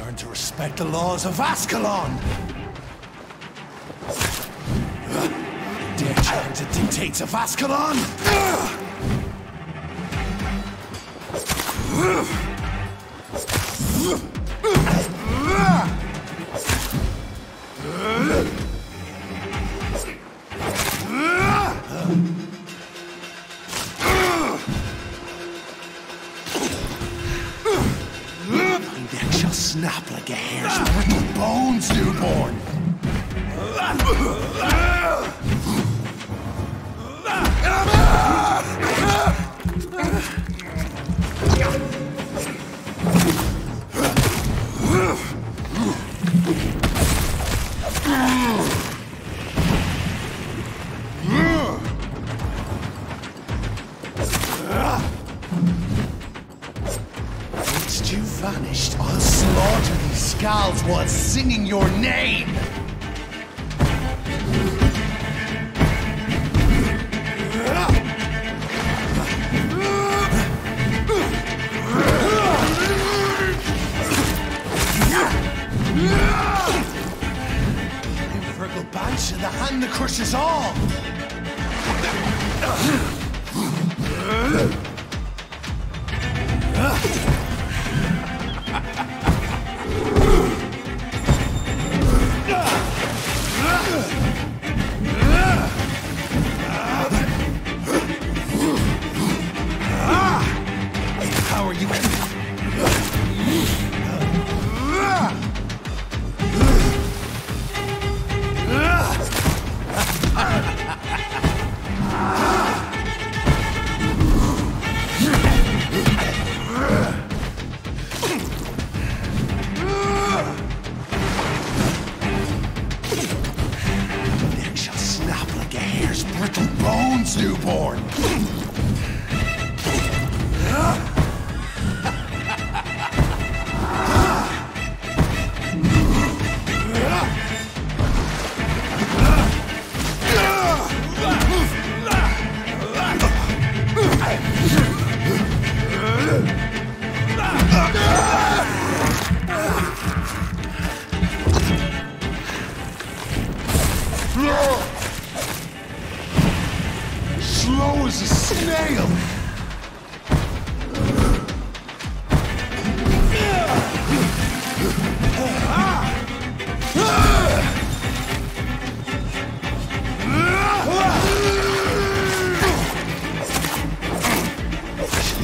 Learn to respect the laws of Ascalon! Dare challenge the dictates of Ascalon! Snap like a hare's brittle bones, newborn! Once you vanished, I'll slaughter these skulls while singing your name! Virgil Banshee, the hand that crushes all! How are you? Neck shall snap like a hare's brittle bones, newborn! Slow as a snail!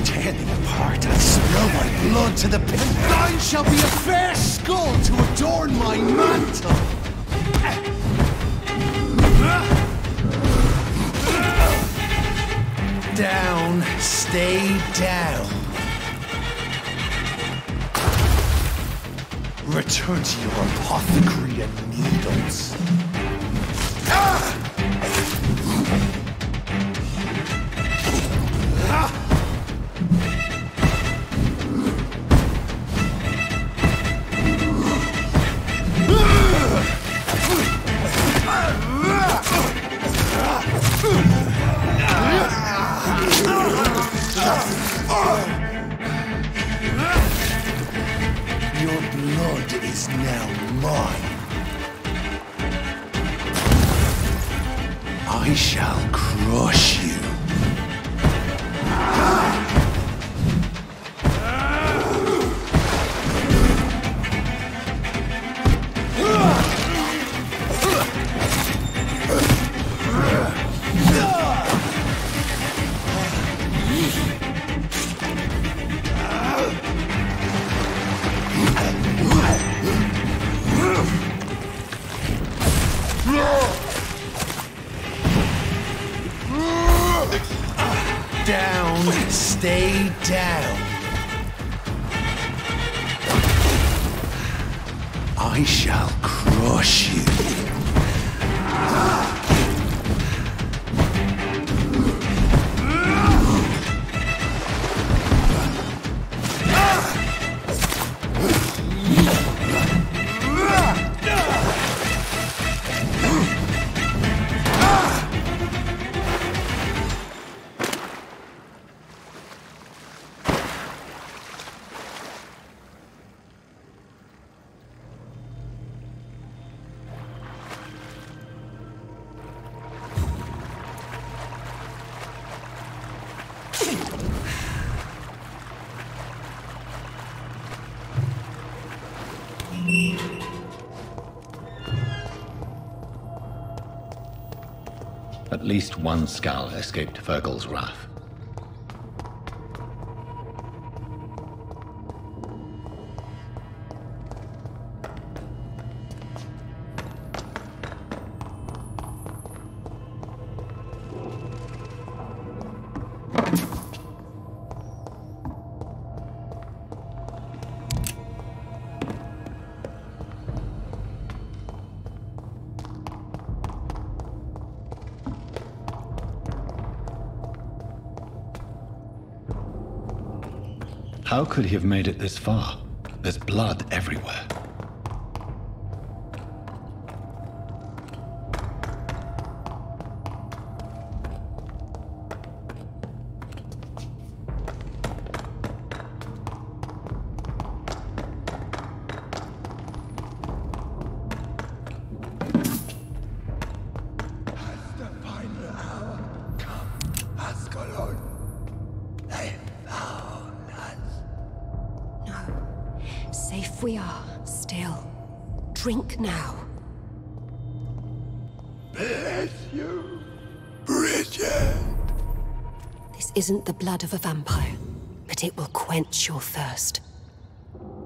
Tear thee apart and spill my blood to the pit. Thine shall be a fair skull to adorn my mantle! Down, stay down. Return to your apothecary and needles. Your blood is now mine. I shall crush you. Down, stay down. I shall crush you. At least one Skull escaped Virgil's wrath. How could he have made it this far? There's blood everywhere. Safe we are, still. Drink now. Bless you, Bridget. This isn't the blood of a vampire, but it will quench your thirst.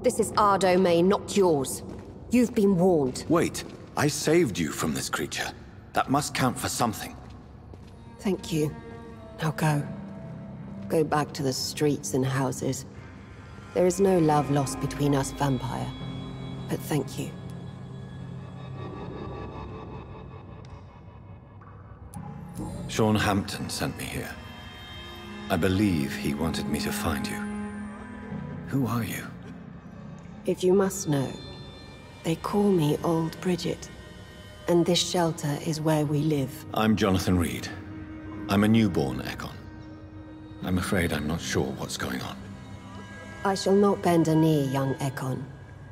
This is our domain, not yours. You've been warned. Wait, I saved you from this creature. That must count for something. Thank you. Now go. Go back to the streets and houses. There is no love lost between us, Vampire. But thank you. Sean Hampton sent me here. I believe he wanted me to find you. Who are you? If you must know, they call me Old Bridget. And this shelter is where we live. I'm Jonathan Reed. I'm a newborn Ekon. I'm afraid I'm not sure what's going on. I shall not bend a knee, young Ekon,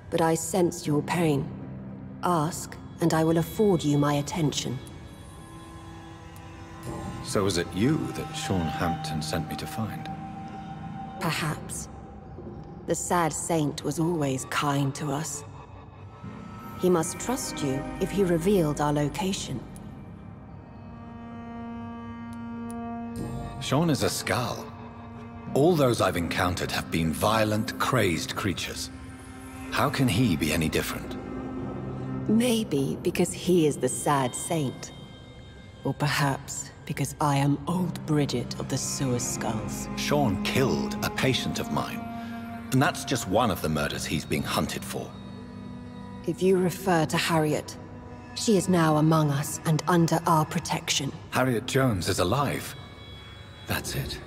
but I sense your pain. Ask, and I will afford you my attention. So is it you that Sean Hampton sent me to find? Perhaps. The sad saint was always kind to us. He must trust you if he revealed our location. Sean is a Skull. All those I've encountered have been violent, crazed creatures. How can he be any different? Maybe because he is the sad saint. Or perhaps because I am Old Bridget of the Sewer Skulls. Sean killed a patient of mine. And that's just one of the murders he's being hunted for. If you refer to Harriet, she is now among us and under our protection. Harriet Jones is alive. That's it.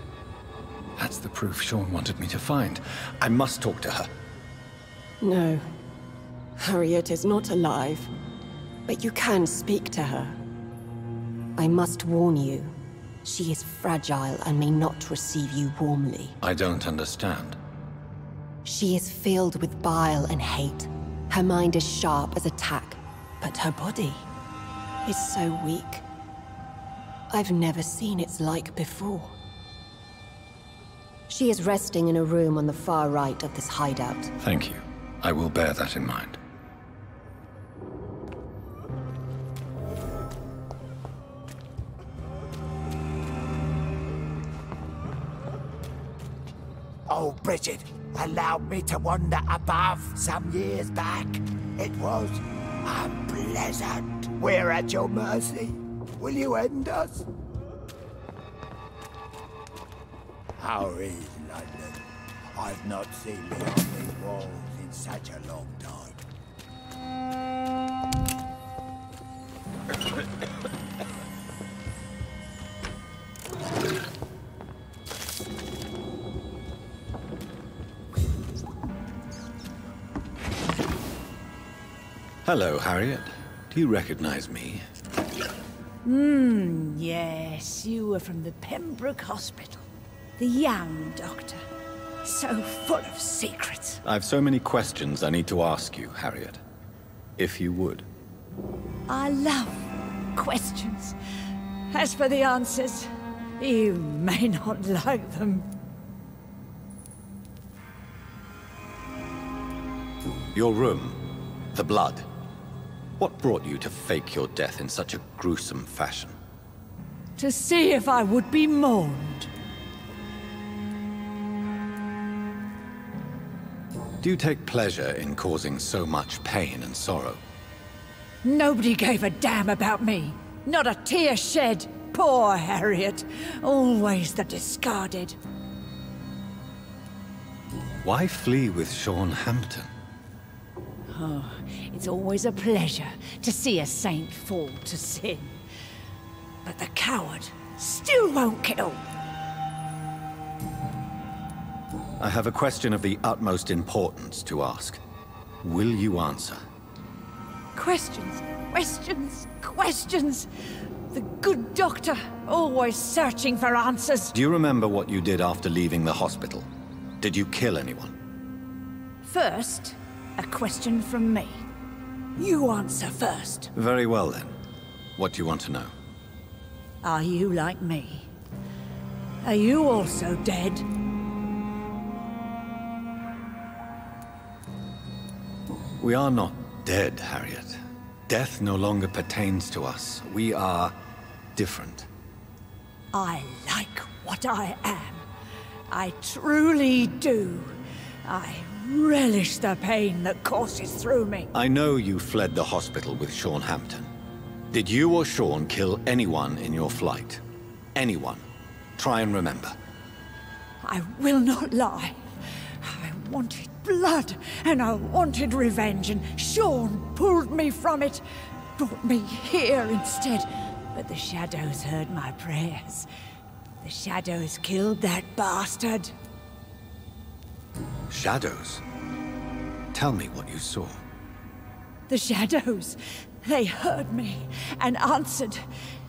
That's the proof Sean wanted me to find. I must talk to her. No. Harriet is not alive. But you can speak to her. I must warn you. She is fragile and may not receive you warmly. I don't understand. She is filled with bile and hate. Her mind is sharp as a tack, but her body is so weak. I've never seen its like before. She is resting in a room on the far right of this hideout. Thank you. I will bear that in mind. Oh, Bridget allowed me to wander above some years back. It was unpleasant. We're at your mercy. Will you end us? How is London? I've not seen beyond these walls in such a long time. Hello, Harriet. Do you recognize me? Yes, you were from the Pembroke Hospital. The young doctor. So full of secrets. I have so many questions I need to ask you, Harriet. If you would. I love questions. As for the answers, you may not like them. Your room. The blood. What brought you to fake your death in such a gruesome fashion? to see if I would be mourned. Do you take pleasure in causing so much pain and sorrow? Nobody gave a damn about me. Not a tear shed. Poor Harriet. Always the discarded. Why flee with Sean Hampton? Oh, it's always a pleasure to see a saint fall to sin. But the coward still won't kill. I have a question of the utmost importance to ask. Will you answer? Questions, questions, questions. The good doctor, always searching for answers. Do you remember what you did after leaving the hospital? Did you kill anyone? First, a question from me. You answer first. Very well then. What do you want to know? Are you like me? Are you also dead? We are not dead, Harriet. Death no longer pertains to us. We are different. I like what I am. I truly do. I relish the pain that courses through me. I know you fled the hospital with Sean Hampton. Did you or Sean kill anyone in your flight? Anyone? Try and remember. I will not lie. I wanted blood, and I wanted revenge, and Sean pulled me from it, brought me here instead. But the shadows heard my prayers. The shadows killed that bastard. Shadows? Tell me what you saw. The shadows, they heard me and answered.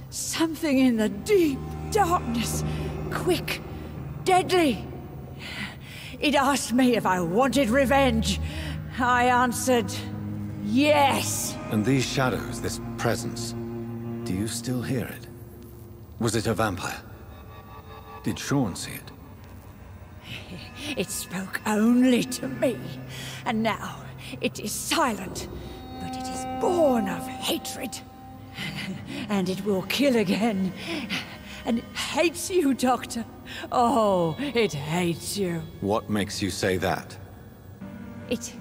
Something in the deep darkness, quick, deadly. It asked me if I wanted revenge. I answered, yes. And these shadows, this presence, do you still hear it? Was it a vampire? Did Sean see it? It spoke only to me, and now it is silent, but it is born of hatred. And it will kill again. And it hates you, Doctor. Oh, it hates you. What makes you say that? It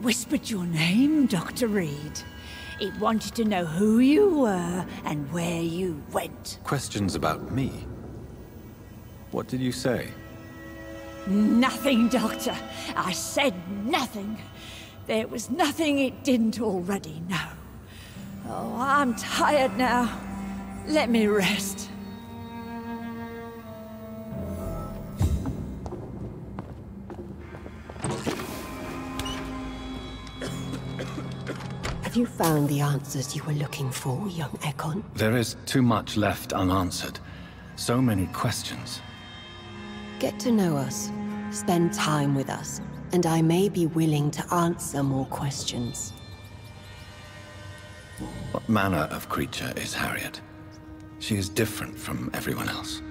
whispered your name, Dr. Reed. It wanted to know who you were and where you went. Questions about me? What did you say? Nothing, Doctor. I said nothing. There was nothing it didn't already know. Oh, I'm tired now. Let me rest. Have you found the answers you were looking for, young Ekon? There is too much left unanswered. So many questions. Get to know us, spend time with us, and I may be willing to answer more questions. What manner of creature is Harriet? She is different from everyone else.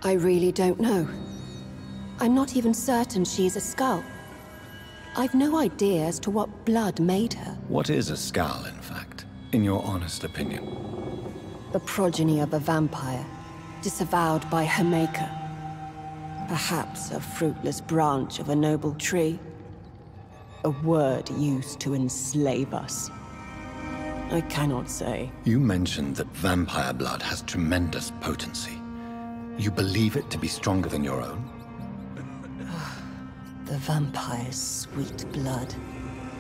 I really don't know. I'm not even certain she's a skull. I've no idea as to what blood made her. What is a skull, in fact, in your honest opinion? The progeny of a vampire, disavowed by her maker. Perhaps a fruitless branch of a noble tree. A word used to enslave us. I cannot say. You mentioned that vampire blood has tremendous potency. You believe it to be stronger than your own? The vampire's sweet blood.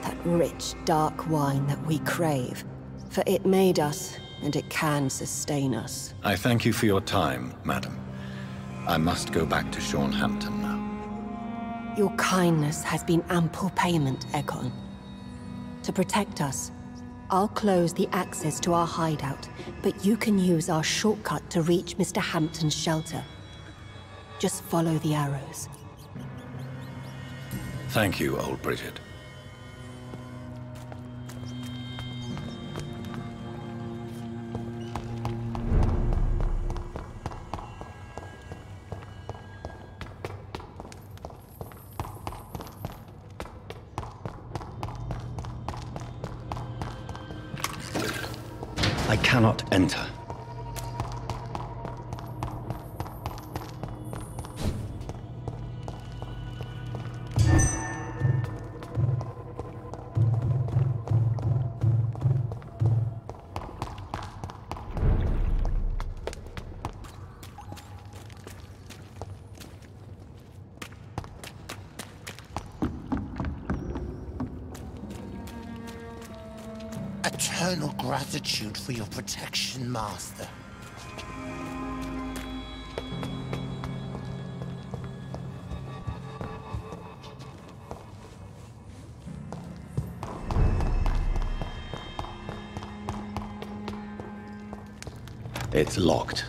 That rich, dark wine that we crave. For it made us, and it can sustain us. I thank you for your time, madam. I must go back to Sean Hampton now. Your kindness has been ample payment, Ekon. To protect us, I'll close the access to our hideout, but you can use our shortcut to reach Mr. Hampton's shelter. Just follow the arrows. Thank you, old Bridget. I cannot enter. Eternal gratitude for your protection, Master. It's locked.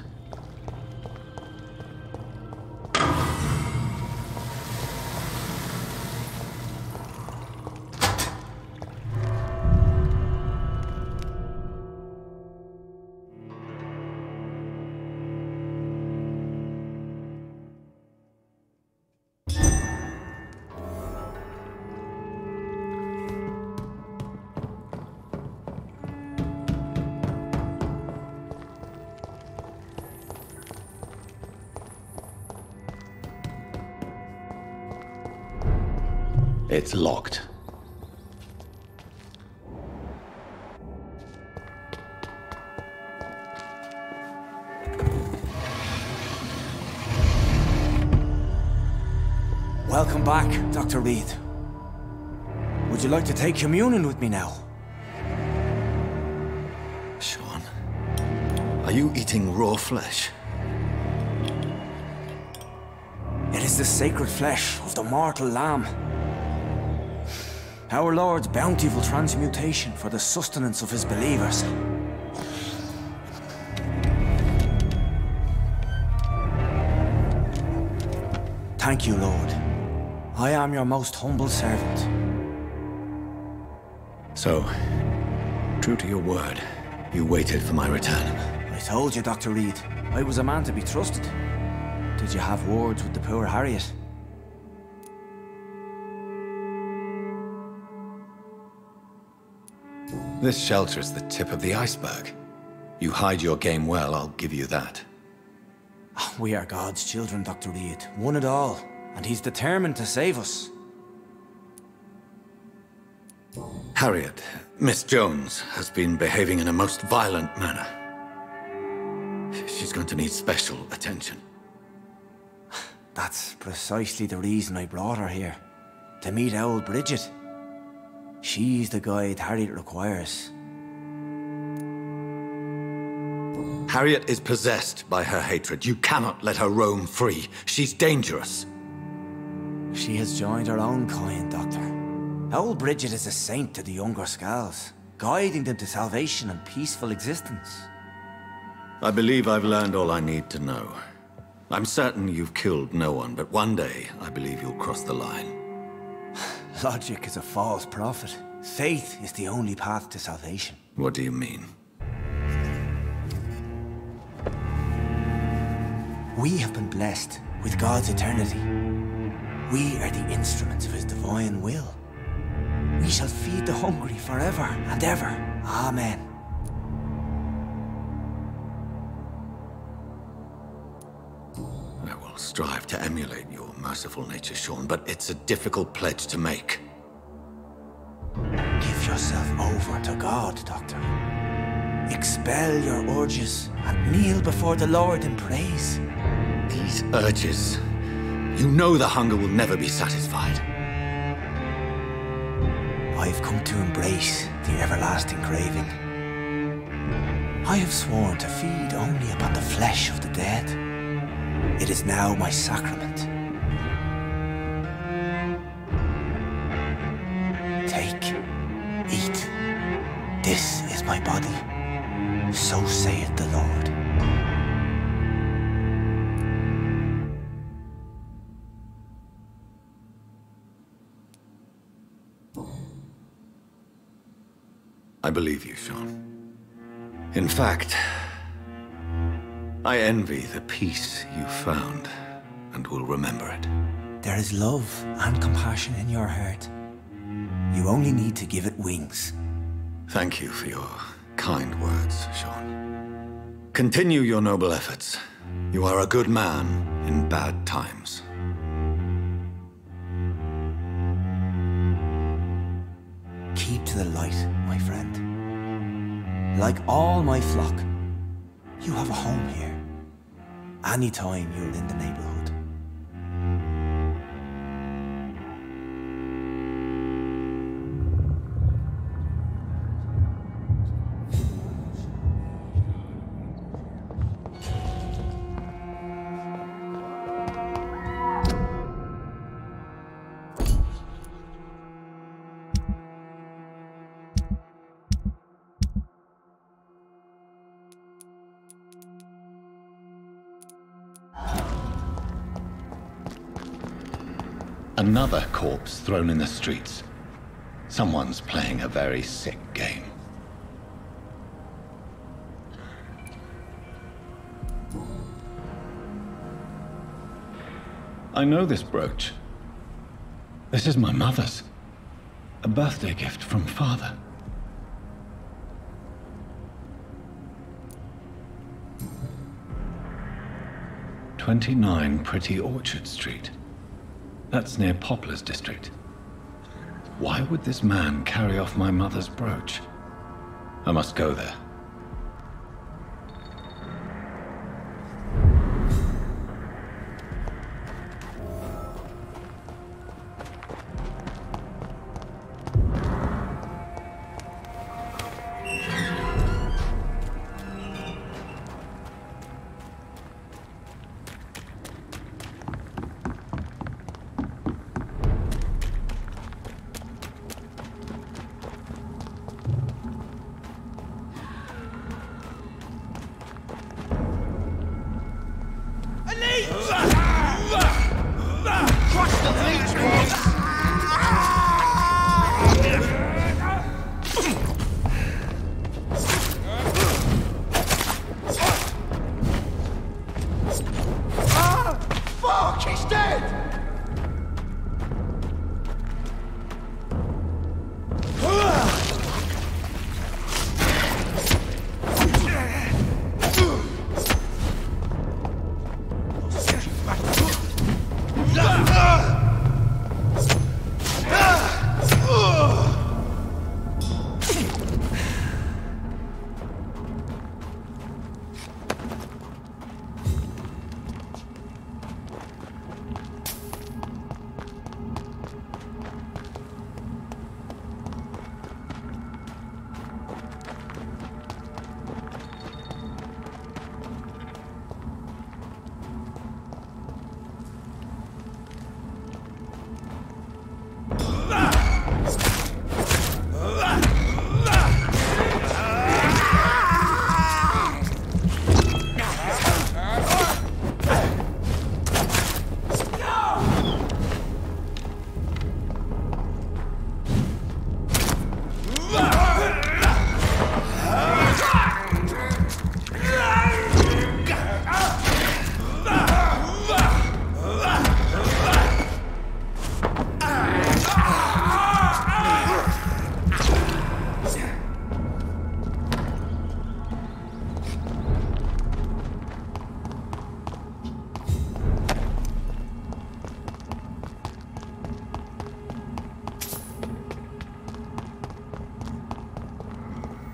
It's locked. Welcome back, Dr. Reed. Would you like to take communion with me now? Sean, are you eating raw flesh? It is the sacred flesh of the mortal lamb. Our Lord's bountiful transmutation for the sustenance of his believers. Thank you, Lord. I am your most humble servant. So, true to your word, you waited for my return. I told you, Dr. Reed, I was a man to be trusted. Did you have words with the poor Harriet? This shelter is the tip of the iceberg. You hide your game well, I'll give you that. We are God's children, Dr. Reed, one and all, and he's determined to save us. Harriet, Miss Jones, has been behaving in a most violent manner. She's going to need special attention. That's precisely the reason I brought her here. To meet old Bridget. She's the guide Harriet requires. Harriet is possessed by her hatred. You cannot let her roam free. She's dangerous. She has joined her own kind, Doctor. Old Bridget is a saint to the younger Scals, guiding them to salvation and peaceful existence. I believe I've learned all I need to know. I'm certain you've killed no one, but one day I believe you'll cross the line. Logic is a false prophet. Faith is the only path to salvation. What do you mean? We have been blessed with God's eternity. We are the instruments of his divine will. We shall feed the hungry forever and ever. Amen. I will strive to emulate your merciful nature, Sean, but it's a difficult pledge to make. Give yourself over to God, Doctor. Expel your urges and kneel before the Lord in praise. These urges. You know the hunger will never be satisfied. I've come to embrace the everlasting craving. I have sworn to feed only upon the flesh of the dead. It is now my sacrament. Take, eat. This is my body. So saith the Lord. I believe you, Sean. In fact, I envy the peace you found, and will remember it. There is love and compassion in your heart. You only need to give it wings. Thank you for your kind words, Sean. Continue your noble efforts. You are a good man in bad times. Keep to the light, my friend. Like all my flock, you have a home here. Anytime you're in the neighborhood. Another corpse thrown in the streets. Someone's playing a very sick game. I know this brooch. This is my mother's. A birthday gift from father. "29 Pretty Orchard Street." That's near Poplar's district. Why would this man carry off my mother's brooch? I must go there. Fuck, he's dead!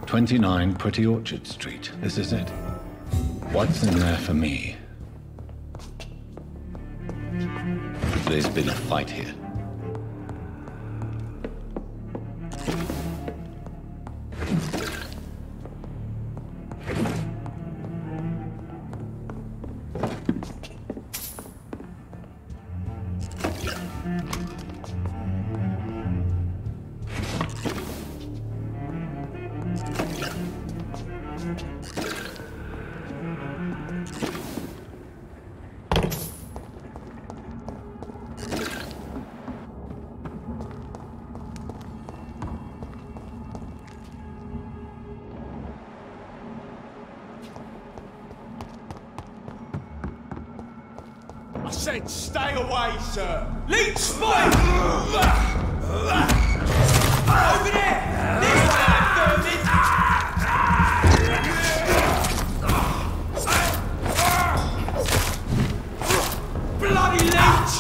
"29 Pretty Orchard Street. This is it. What's in there for me? There's been a fight here. I said stay away, sir! Leech spike! Over there! This way, vermin! Bloody leech!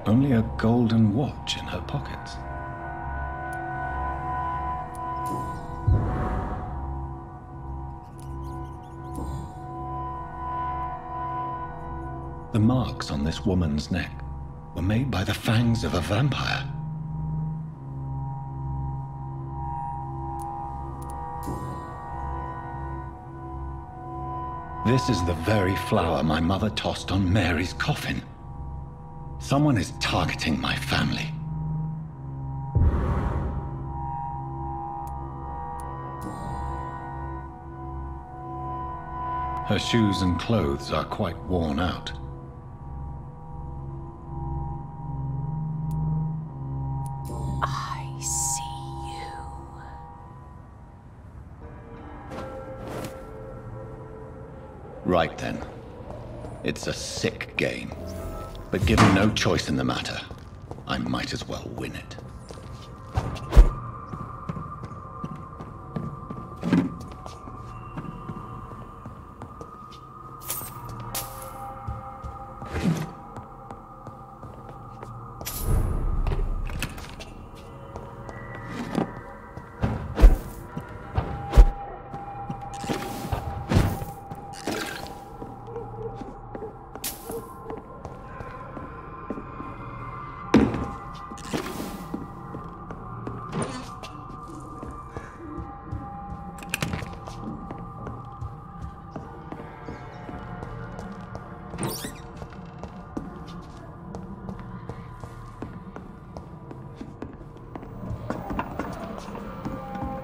Only a golden watch in her pockets. The marks on this woman's neck were made by the fangs of a vampire. This is the very flower my mother tossed on Mary's coffin. Someone is targeting my family. Her shoes and clothes are quite worn out. I see you. Right then. It's a sick game. But given no choice in the matter, I might as well win it.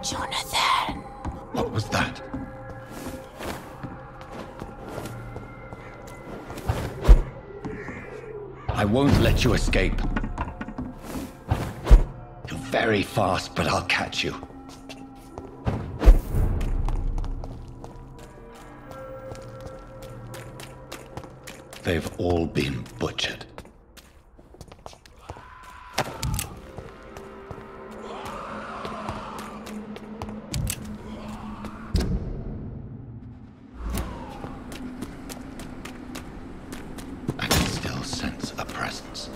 Jonathan! What was that? I won't let you escape. You're very fast, but I'll catch you. They've all been butchered. I can still sense a presence.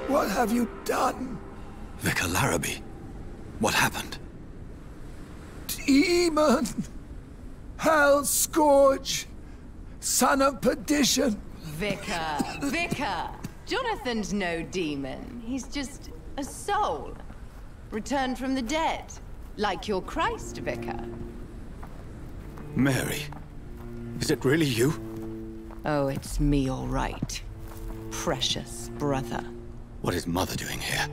What have you done? Vicar Larrabee, what happened? Demon! Hell Scourge! Son of perdition! Vicar! Jonathan's no demon. He's just a soul. Returned from the dead. Like your Christ, Vicar. Mary, is it really you? Oh, it's me, all right. Precious brother. What is Mother doing here?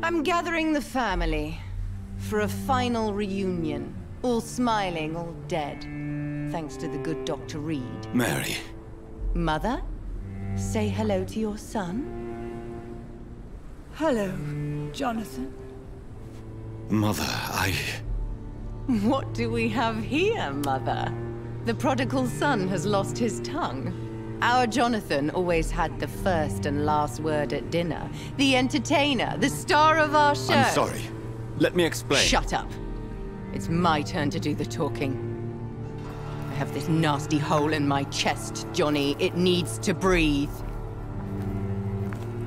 I'm gathering the family for a final reunion. All smiling, all dead. Thanks to the good Dr. Reed. Mary. Mother, say hello to your son. Hello, Jonathan. Mother, What do we have here, Mother? The prodigal son has lost his tongue. Our Jonathan always had the first and last word at dinner. The entertainer, the star of our show. I'm sorry. Let me explain. Shut up. It's my turn to do the talking. I have this nasty hole in my chest, Johnny. It needs to breathe.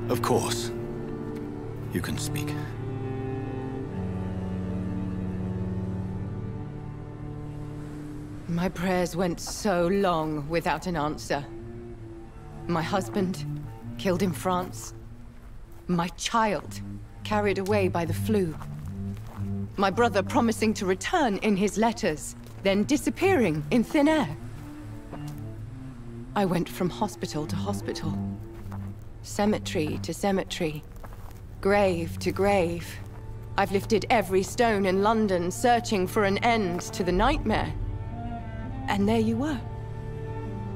Of course. You can speak. My prayers went so long without an answer. My husband, killed in France. My child, carried away by the flu. My brother promising to return in his letters, then disappearing in thin air. I went from hospital to hospital. Cemetery to cemetery. Grave to grave. I've lifted every stone in London, searching for an end to the nightmare. And there you were.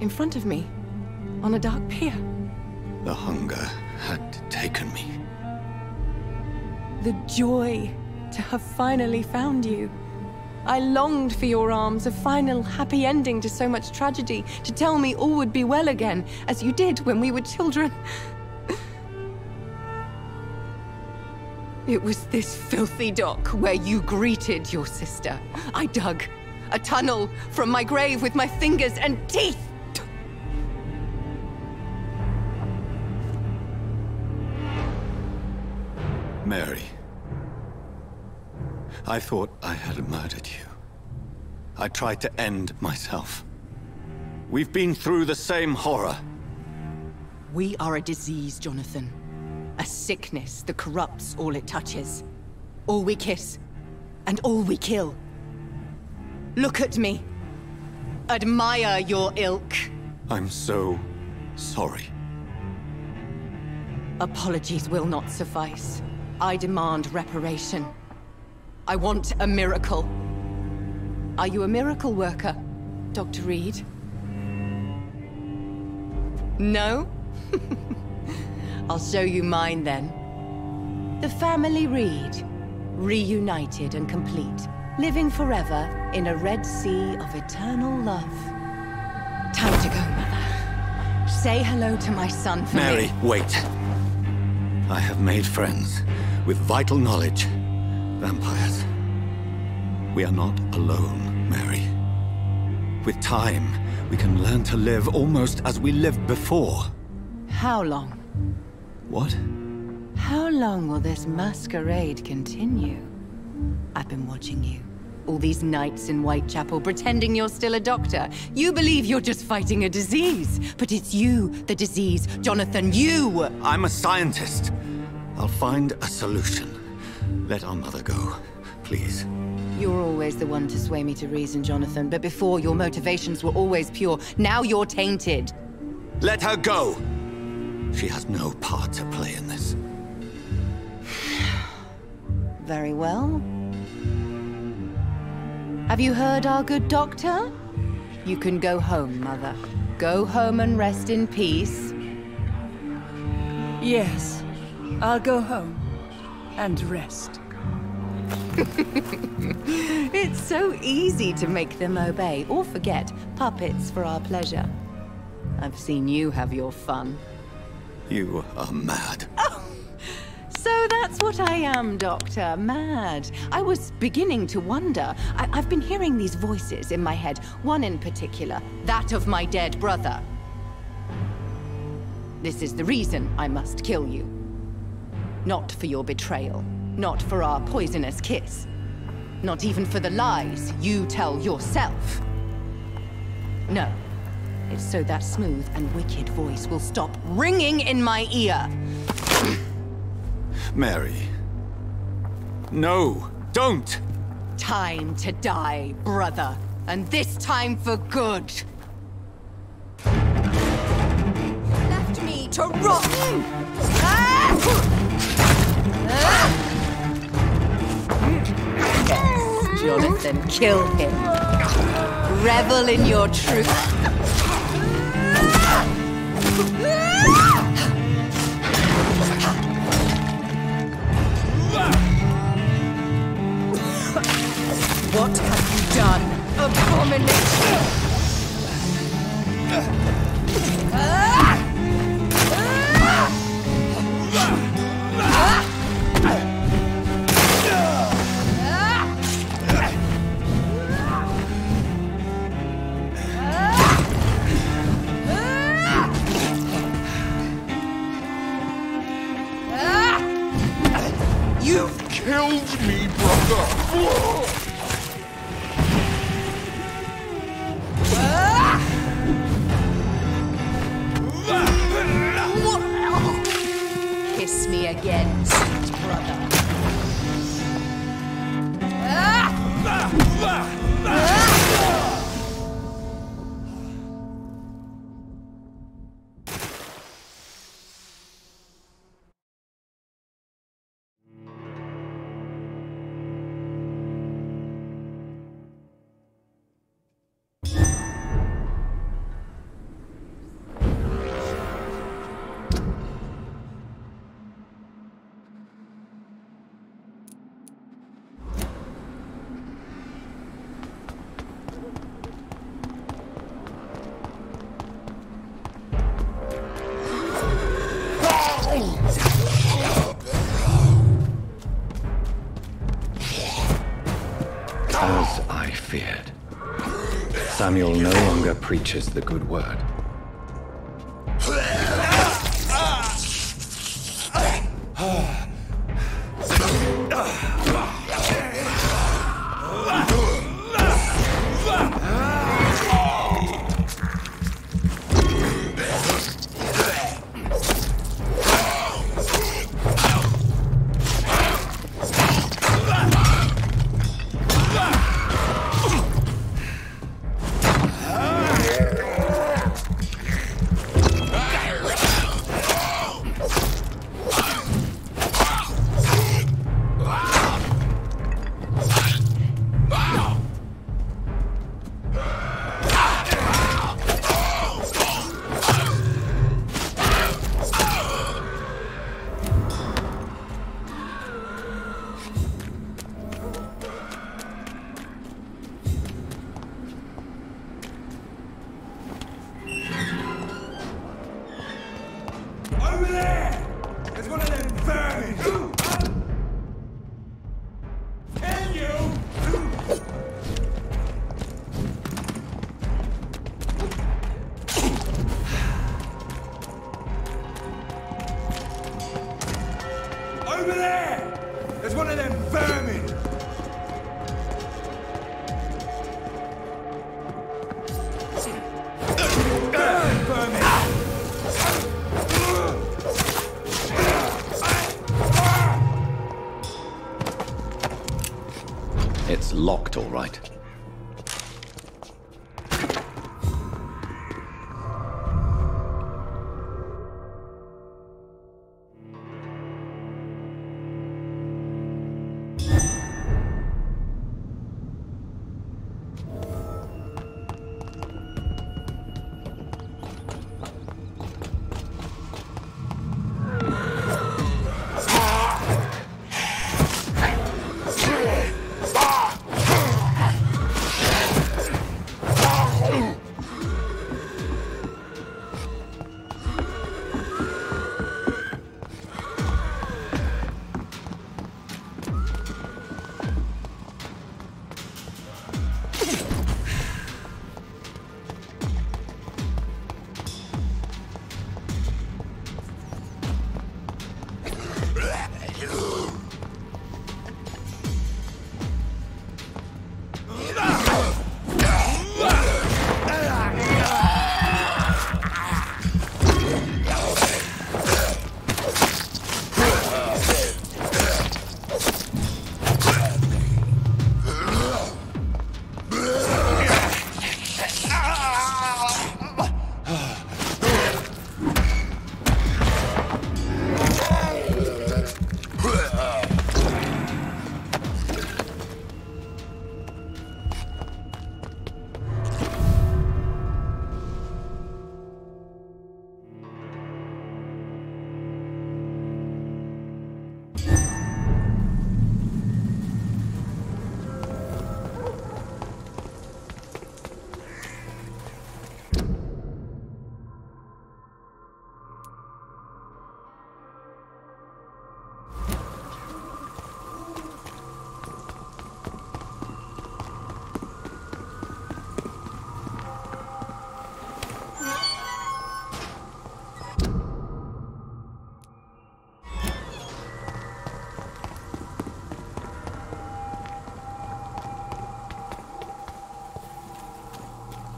In front of me. On a dark pier. The hunger had taken me. The joy to have finally found you. I longed for your arms, a final happy ending to so much tragedy, to tell me all would be well again, as you did when we were children. It was this filthy dock where you greeted your sister. I dug a tunnel from my grave with my fingers and teeth. Mary. I thought I had murdered you. I tried to end myself. We've been through the same horror. We are a disease, Jonathan. A sickness that corrupts all it touches. All we kiss, and all we kill. Look at me. Admire your ilk. I'm so sorry. Apologies will not suffice. I demand reparation. I want a miracle. Are you a miracle worker, Dr. Reed? No? I'll show you mine then. The family Reed, reunited and complete, living forever in a red sea of eternal love. Time to go, Mother. Say hello to my son for me. Mary, wait. I have made friends with vital knowledge. Vampires. We are not alone, Mary. With time, we can learn to live almost as we lived before. How long? What? How long will this masquerade continue? I've been watching you. All these nights in Whitechapel, pretending you're still a doctor. You believe you're just fighting a disease. But it's you, the disease. Jonathan, you! I'm a scientist. I'll find a solution. Let our mother go, please. You're always the one to sway me to reason, Jonathan. But before, your motivations were always pure. Now you're tainted. Let her go! She has no part to play in this. Very well. Have you heard our good doctor? You can go home, Mother. Go home and rest in peace. Yes, I'll go home and rest. It's so easy to make them obey or forget. Puppets for our pleasure. I've seen you have your fun. You are mad. Oh, so that's what I am, Doctor. Mad. I was beginning to wonder. I've been hearing these voices in my head. One in particular, that of my dead brother. This is the reason I must kill you. Not for your betrayal. Not for our poisonous kiss. Not even for the lies you tell yourself. No. It's so that smooth and wicked voice will stop ringing in my ear. Mary. No, don't! Time to die, brother. And this time for good. Left me to rot! Jonathan, kill him. Revel in your truth. What have you done, abomination? As I feared. Samuel no longer preaches the good word. Over there! There's one of them vermin! Burn, vermin! It's locked, all right.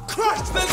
Crush them!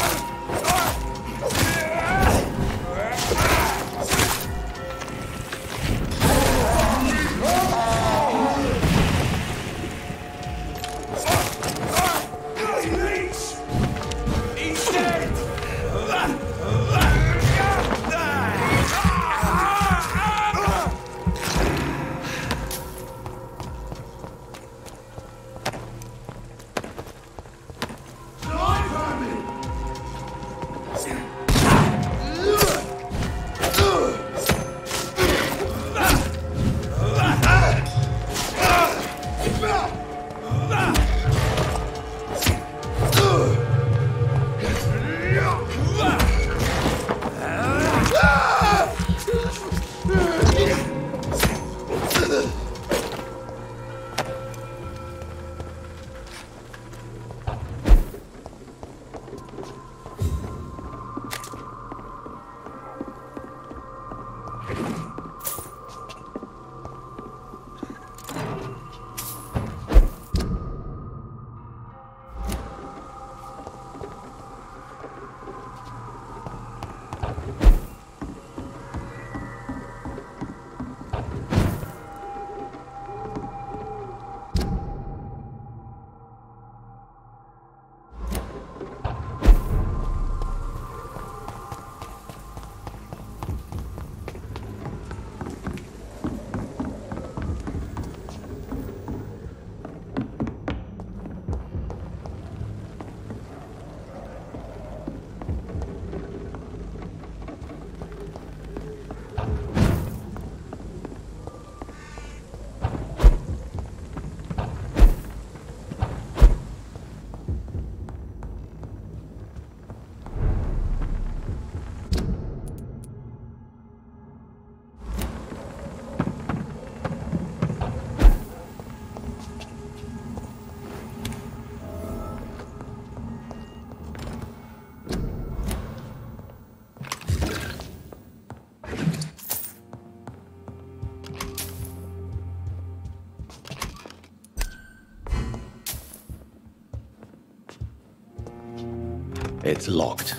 It's locked.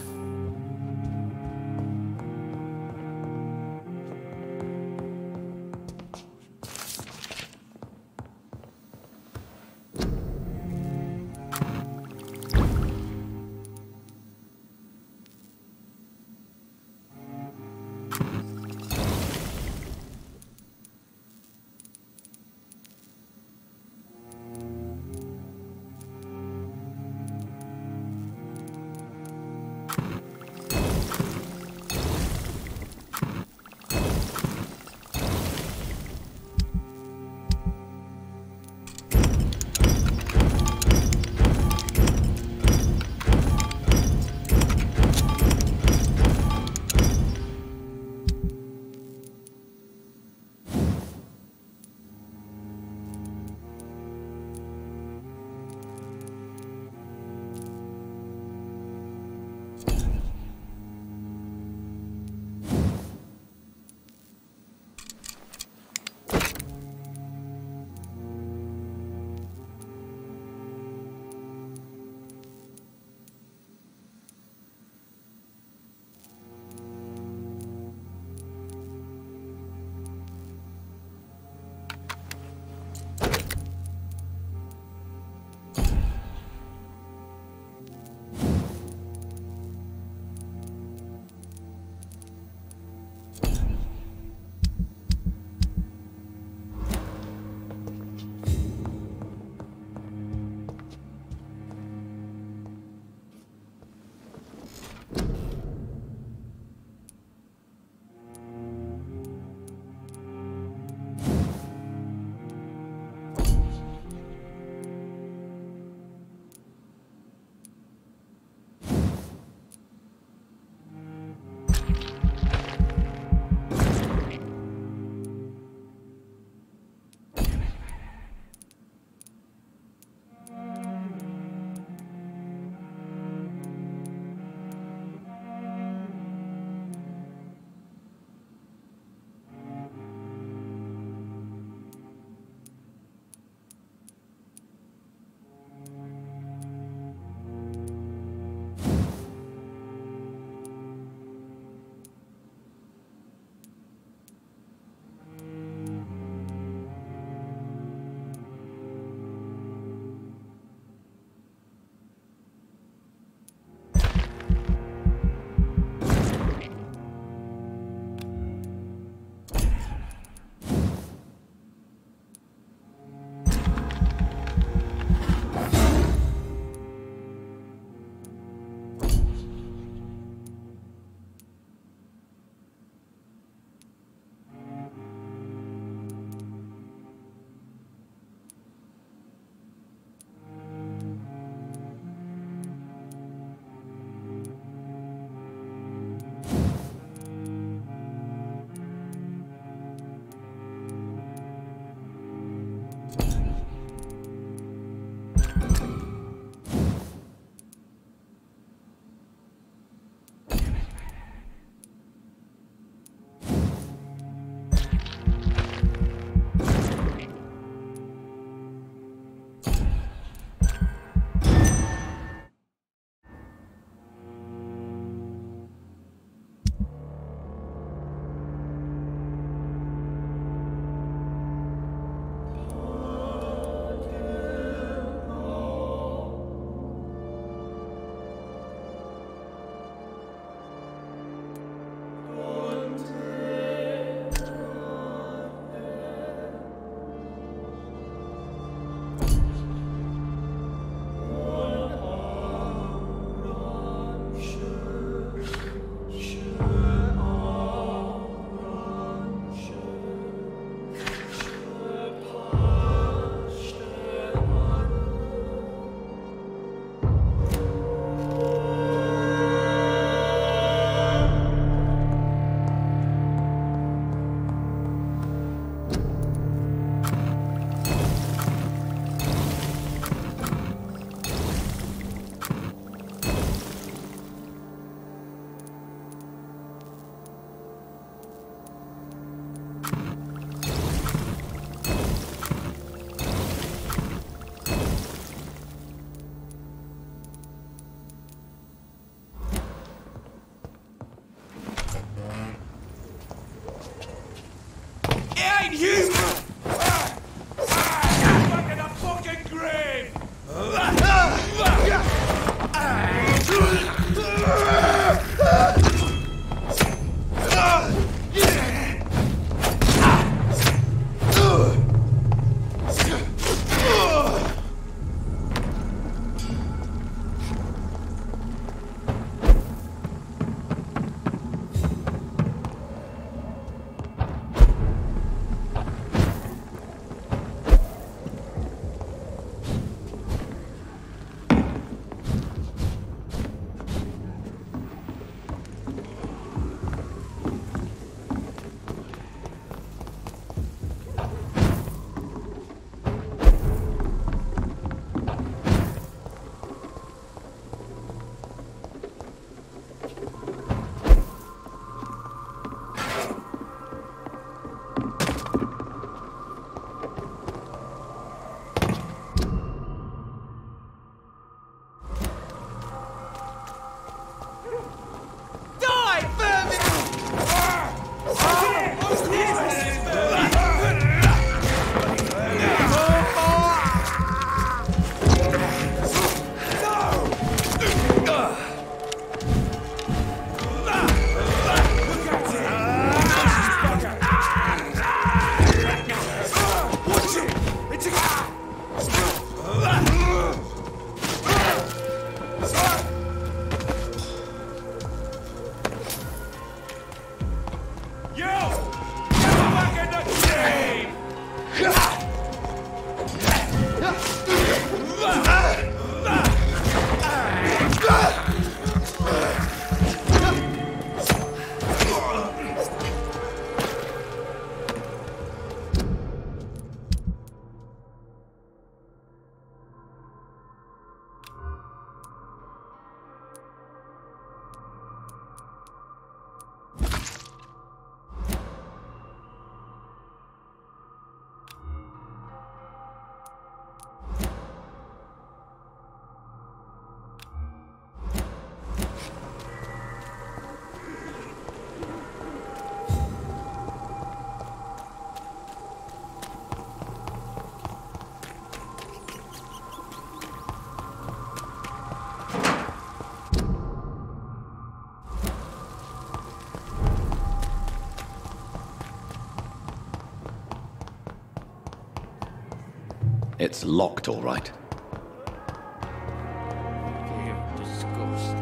It's locked, all right.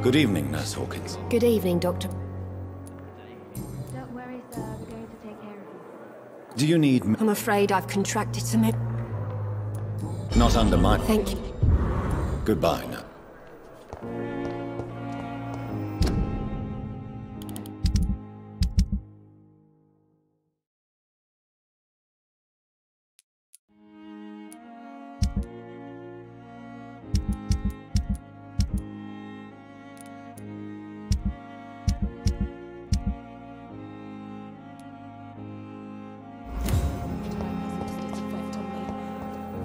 Good evening, Nurse Hawkins. Good evening, Doctor. Don't worry, sir. We're going to take care of you. Do you need I'm afraid I've contracted some... Not under my... Thank you. Goodbye, now.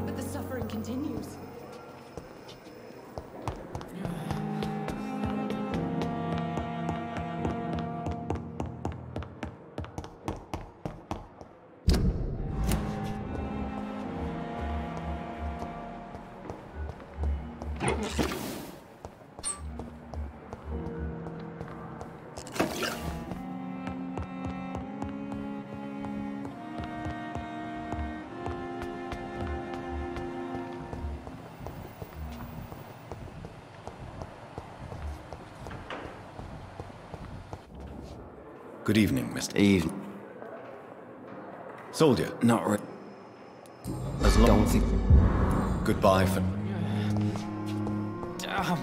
But the suffering continues. Good evening, Mr. Evening. Soldier. Not really. As long as Goodbye for... Damn.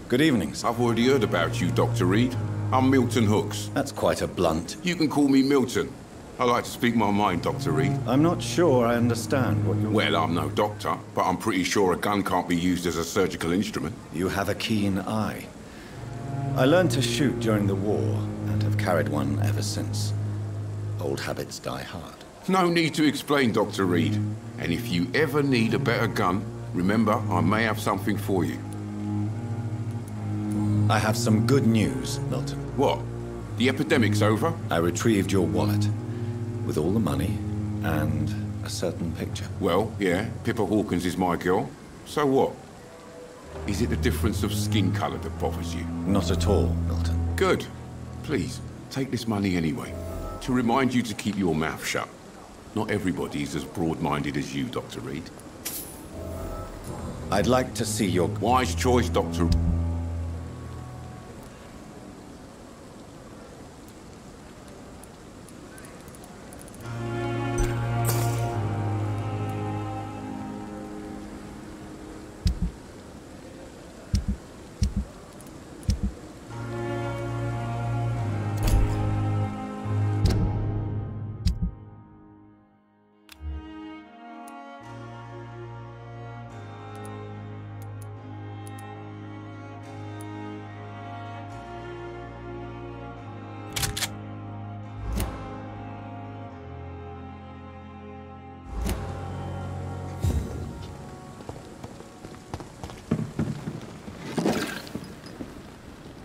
Good evening, sir. I've already heard about you, Dr. Reed. I'm Milton Hooks. That's quite a blunt. You can call me Milton. I like to speak my mind, Dr. Reed. I'm not sure I understand what you're... Well, I'm no doctor, but I'm pretty sure a gun can't be used as a surgical instrument. You have a keen eye. I learned to shoot during the war, and have carried one ever since. Old habits die hard. No need to explain, Dr. Reed. And if you ever need a better gun, remember, I may have something for you. I have some good news, Milton. What? The epidemic's over? I retrieved your wallet, with all the money, and a certain picture. Well, yeah, Pippa Hawkins is my girl. So what? Is it the difference of skin colour that bothers you? Not at all, Milton. Good. Please, take this money anyway. To remind you to keep your mouth shut. Not everybody's as broad-minded as you, Dr. Reed. I'd like to see your... Wise choice, Dr.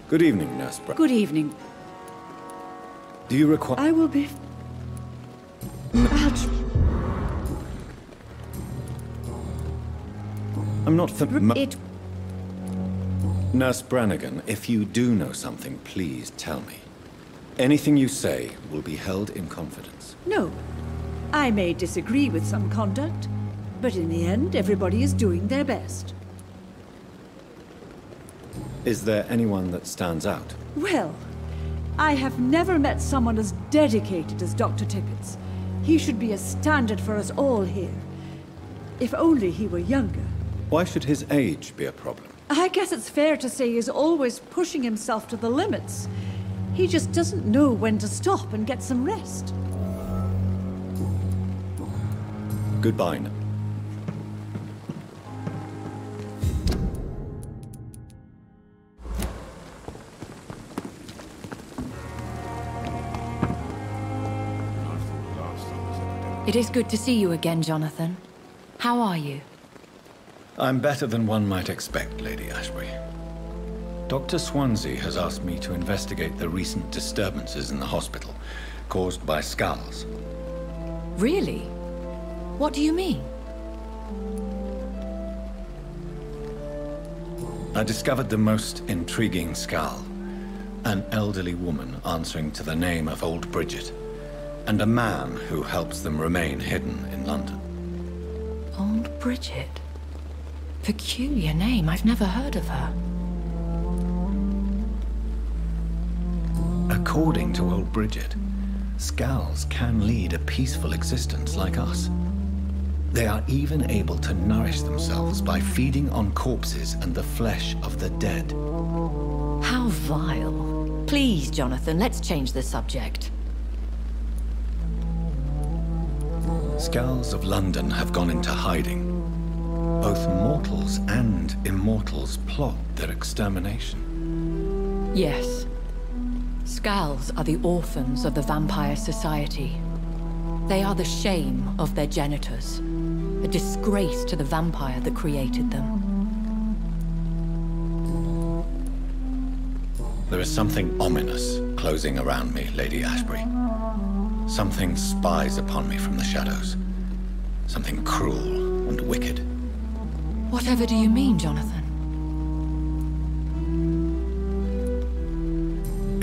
Good evening, Nurse Brown. Good evening. Do you require... I will be... I'm not It... Nurse Brannigan, if you do know something, please tell me. Anything you say will be held in confidence. No. I may disagree with some conduct, but in the end, everybody is doing their best. Is there anyone that stands out? Well, I have never met someone as dedicated as Dr. Tippett. He should be a standard for us all here. If only he were younger. Why should his age be a problem? I guess it's fair to say he's always pushing himself to the limits. He just doesn't know when to stop and get some rest. Goodbye now. It is good to see you again, Jonathan. How are you? I'm better than one might expect, Lady Ashbury. Dr. Swansea has asked me to investigate the recent disturbances in the hospital, caused by skulls. Really? What do you mean? I discovered the most intriguing skull. An elderly woman answering to the name of Old Bridget, and a man who helps them remain hidden in London. Old Bridget? Peculiar name, I've never heard of her. According to Old Bridget, skulls can lead a peaceful existence like us. They are even able to nourish themselves by feeding on corpses and the flesh of the dead. How vile. Please, Jonathan, let's change the subject. Skulls of London have gone into hiding. Both mortals and immortals plot their extermination. Yes. Skulls are the orphans of the Vampire Society. They are the shame of their genitors, a disgrace to the vampire that created them. There is something ominous closing around me, Lady Ashbury. Something spies upon me from the shadows. Something cruel and wicked. Whatever do you mean, Jonathan?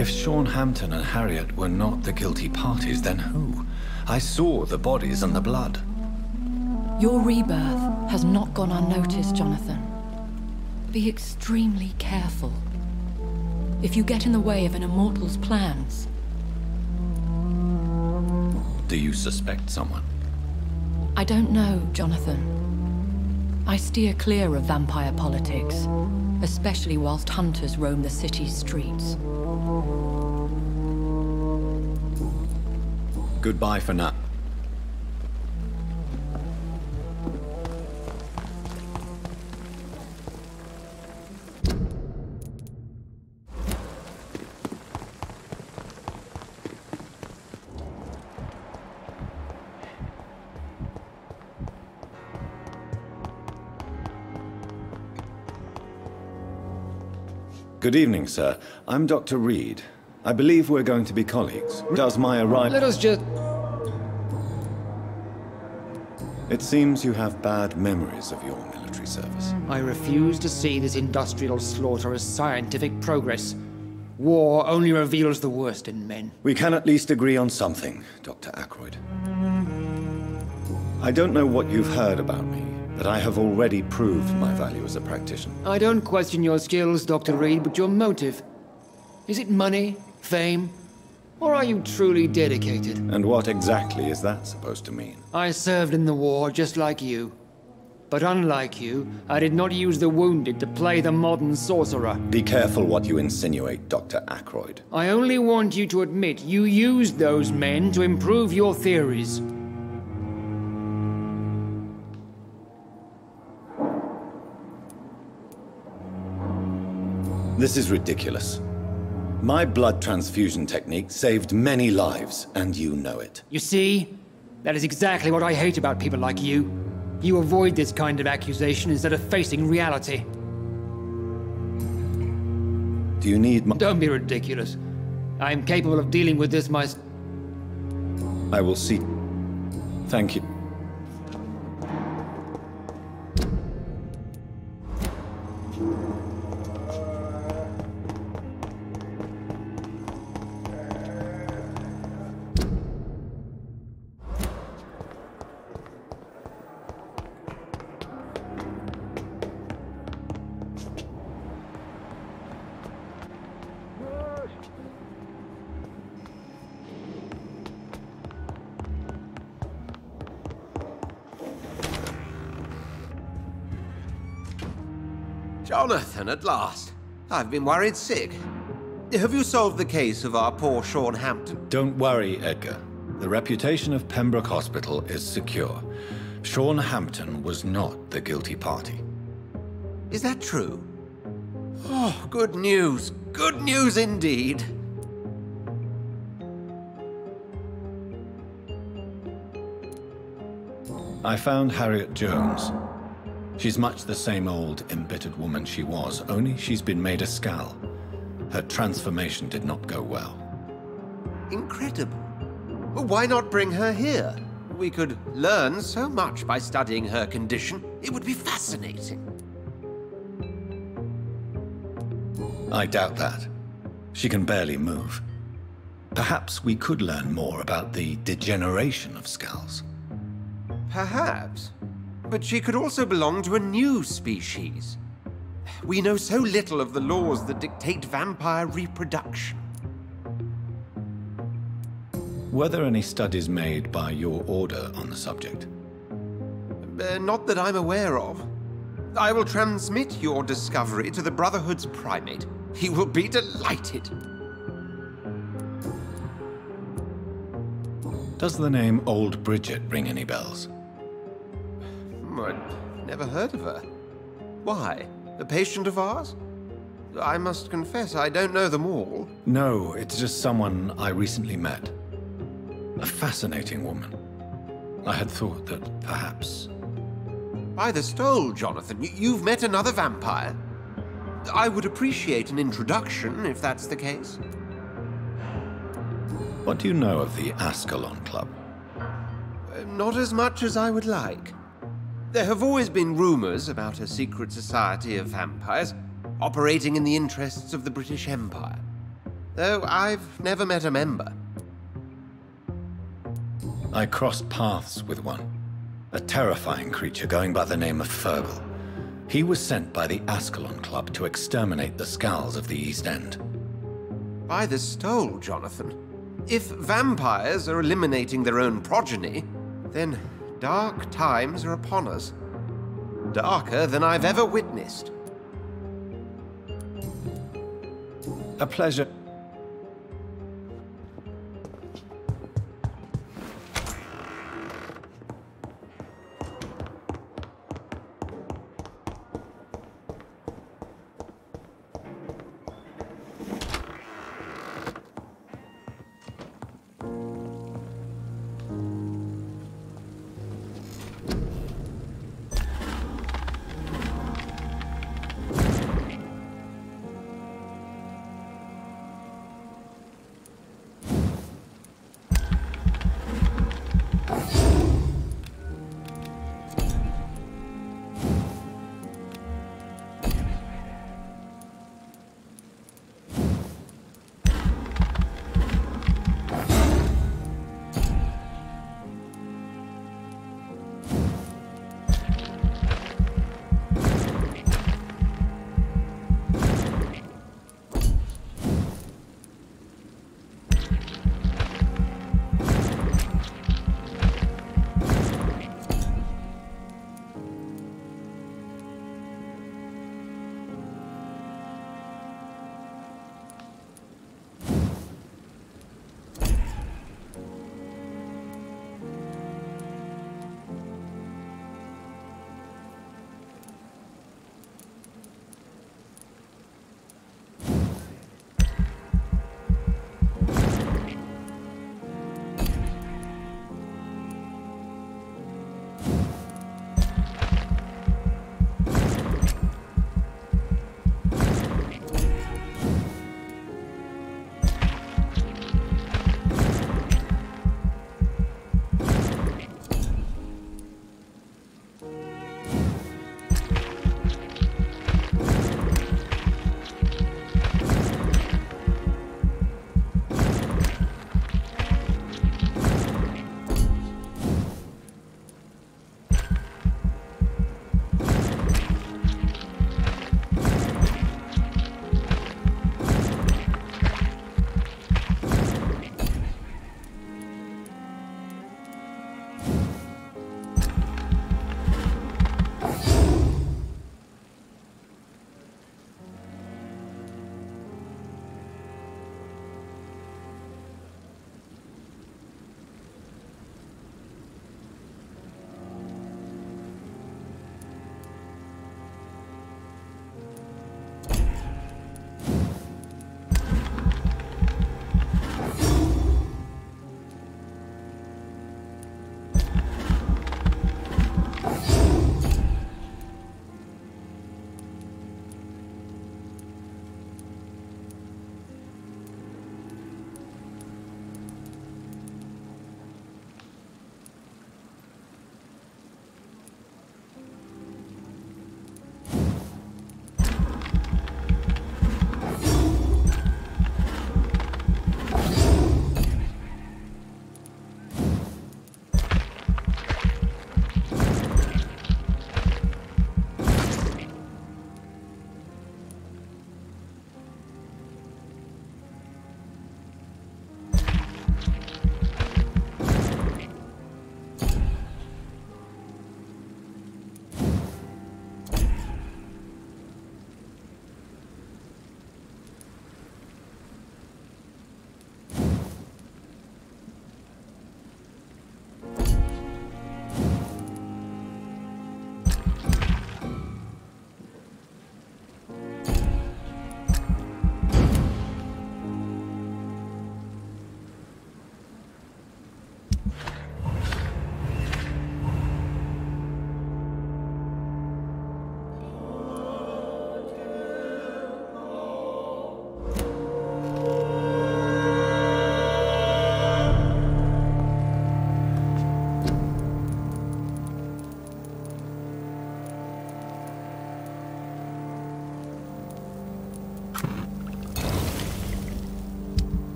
If Sean Hampton and Harriet were not the guilty parties, then who? I saw the bodies and the blood. Your rebirth has not gone unnoticed, Jonathan. Be extremely careful. If you get in the way of an immortal's plans... Do you suspect someone? I don't know, Jonathan. I steer clear of vampire politics, especially whilst hunters roam the city's streets. Goodbye for now. Good evening, sir. I'm Dr. Reed. I believe we're going to be colleagues. Does my arrival... Let us just... It seems you have bad memories of your military service. I refuse to see this industrial slaughter as scientific progress. War only reveals the worst in men. We can at least agree on something, Dr. Ackroyd. I don't know what you've heard about me, but I have already proved my value as a practitioner. I don't question your skills, Dr. Reed, but your motive. Is it money, fame, or are you truly dedicated? And what exactly is that supposed to mean? I served in the war just like you. But unlike you, I did not use the wounded to play the modern sorcerer. Be careful what you insinuate, Dr. Ackroyd. I only want you to admit you used those men to improve your theories. This is ridiculous. My blood transfusion technique saved many lives, and you know it. You see? That is exactly what I hate about people like you. You avoid this kind of accusation instead of facing reality. Do you need my... Don't be ridiculous. I am capable of dealing with this myself. I will see. Thank you. Jonathan, at last. I've been worried sick. Have you solved the case of our poor Sean Hampton? Don't worry, Edgar. The reputation of Pembroke Hospital is secure. Sean Hampton was not the guilty party. Is that true? Oh, good news. Good news indeed. I found Harriet Jones. She's much the same old, embittered woman she was, only she's been made a skull. Her transformation did not go well. Incredible. Well, why not bring her here? We could learn so much by studying her condition. It would be fascinating. I doubt that. She can barely move. Perhaps we could learn more about the degeneration of skulls. Perhaps. But she could also belong to a new species. We know so little of the laws that dictate vampire reproduction. Were there any studies made by your order on the subject? Not that I'm aware of. I will transmit your discovery to the Brotherhood's primate. He will be delighted. Does the name Old Bridget ring any bells? I've never heard of her. Why? A patient of ours? I must confess, I don't know them all. No, it's just someone I recently met. A fascinating woman. I had thought that perhaps... By the stole, Jonathan, you've met another vampire. I would appreciate an introduction, if that's the case. What do you know of the Ascalon Club? Not as much as I would like. There have always been rumors about a secret society of vampires operating in the interests of the British Empire, though I've never met a member. I crossed paths with one. A terrifying creature going by the name of Fergal. He was sent by the Ascalon Club to exterminate the Skulls of the East End. By the stole, Jonathan. If vampires are eliminating their own progeny, then dark times are upon us. Darker than I've ever witnessed. A pleasure.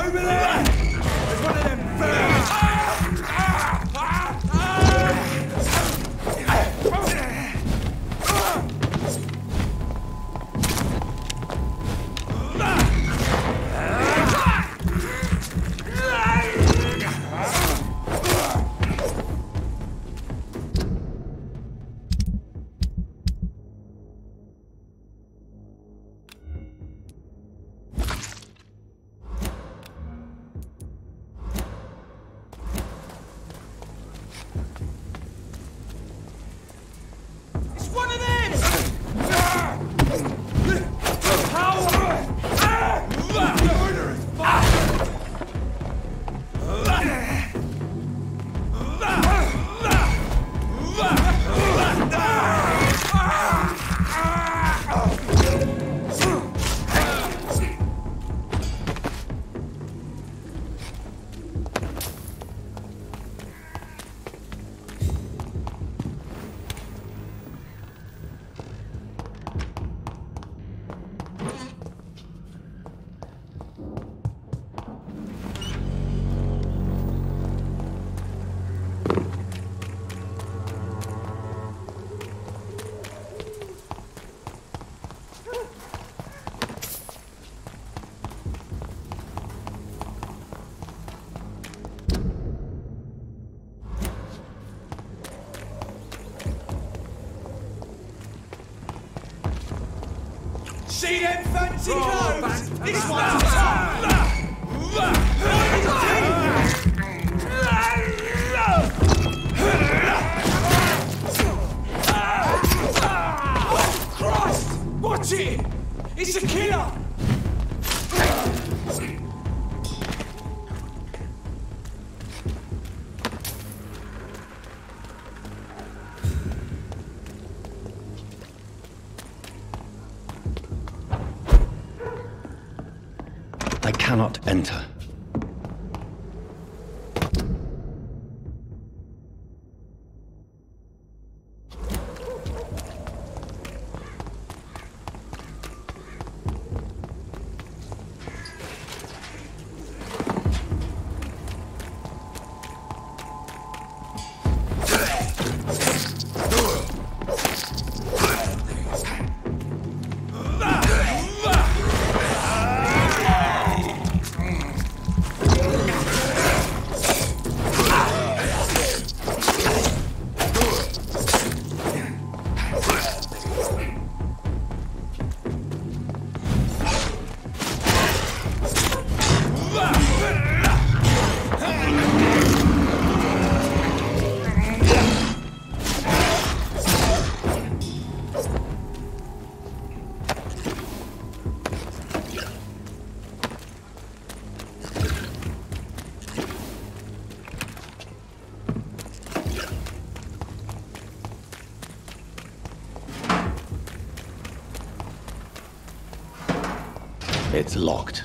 Over there! There's one of them vermin! See them fancy clothes? This one's time! Oh, Christ! Watch it! It's a killer! I cannot enter. It's locked.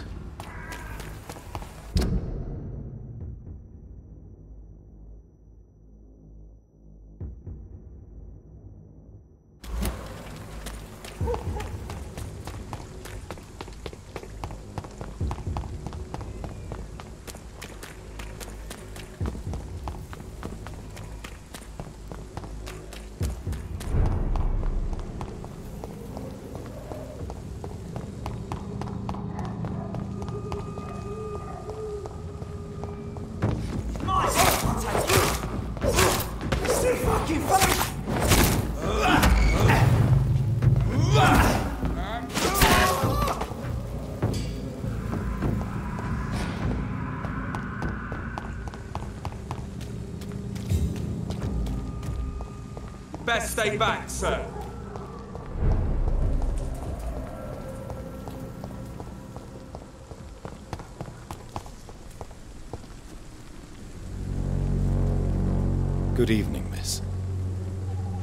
Best stay back, sir. Good evening, miss.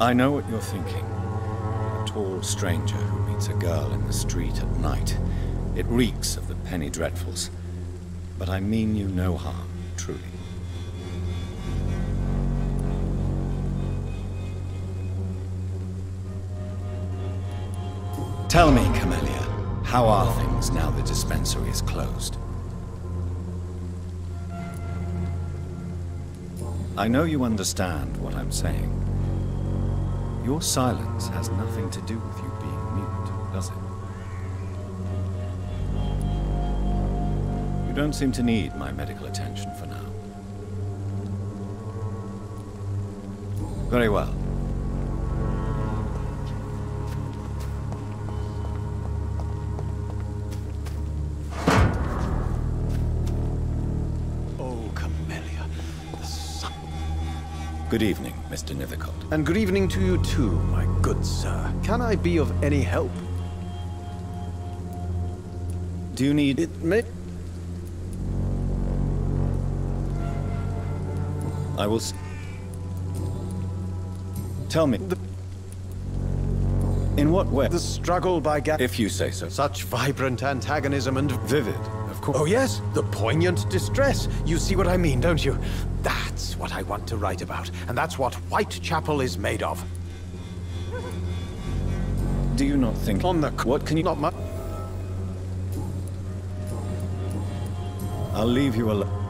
I know what you're thinking. A tall stranger who meets a girl in the street at night. It reeks of the penny dreadfuls. But I mean you no harm, truly. Tell me, Camellia, how are things now the dispensary is closed? I know you understand what I'm saying. Your silence has nothing to do with you being mute, does it? You don't seem to need my medical attention for now. Very well. Good evening, Mr. Nithercott. And good evening to you too, my good sir. Can I be of any help? Do you need... It may... I will... Tell me... In what way? The struggle by If you say so. Such vibrant antagonism and... Vivid, of course. Oh yes, the poignant distress. You see what I mean, don't you? That's what I want to write about, and that's what Whitechapel is made of. Do you not think... On the... What can you... Not much... I'll leave you alone.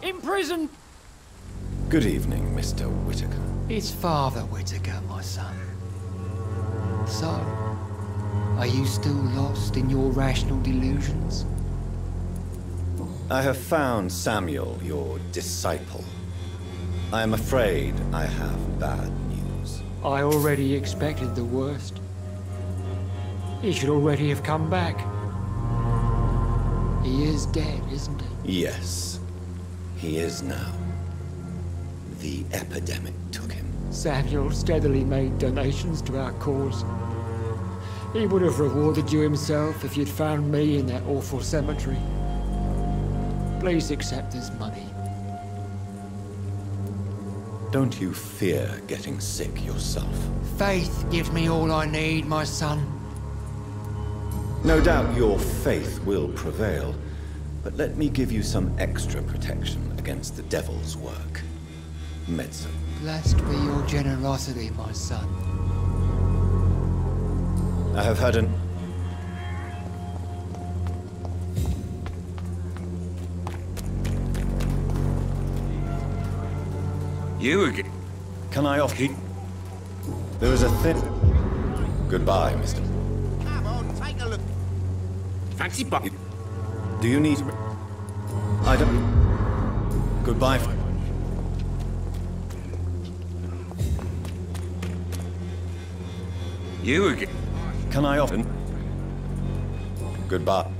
In prison! Good evening, Mr. Whitaker. It's Father Whitaker, my son. So, are you still lost in your rational delusions? I have found Samuel, your disciple. I am afraid I have bad news. I already expected the worst. He should already have come back. He is dead, isn't he? Yes, he is now. The epidemic took him. Samuel steadily made donations to our cause. He would have rewarded you himself if you'd found me in that awful cemetery. Please accept this money. Don't you fear getting sick yourself? Faith gives me all I need, my son. No doubt your faith will prevail, but let me give you some extra protection against the devil's work. Medicine. Blessed be your generosity, my son. I have had an... You again? Can I offer... There is a thin... Goodbye, Mr. Come on, take a look. Fancy bucket. Do you need... I don't... Goodbye. You again? Can I offer... Goodbye.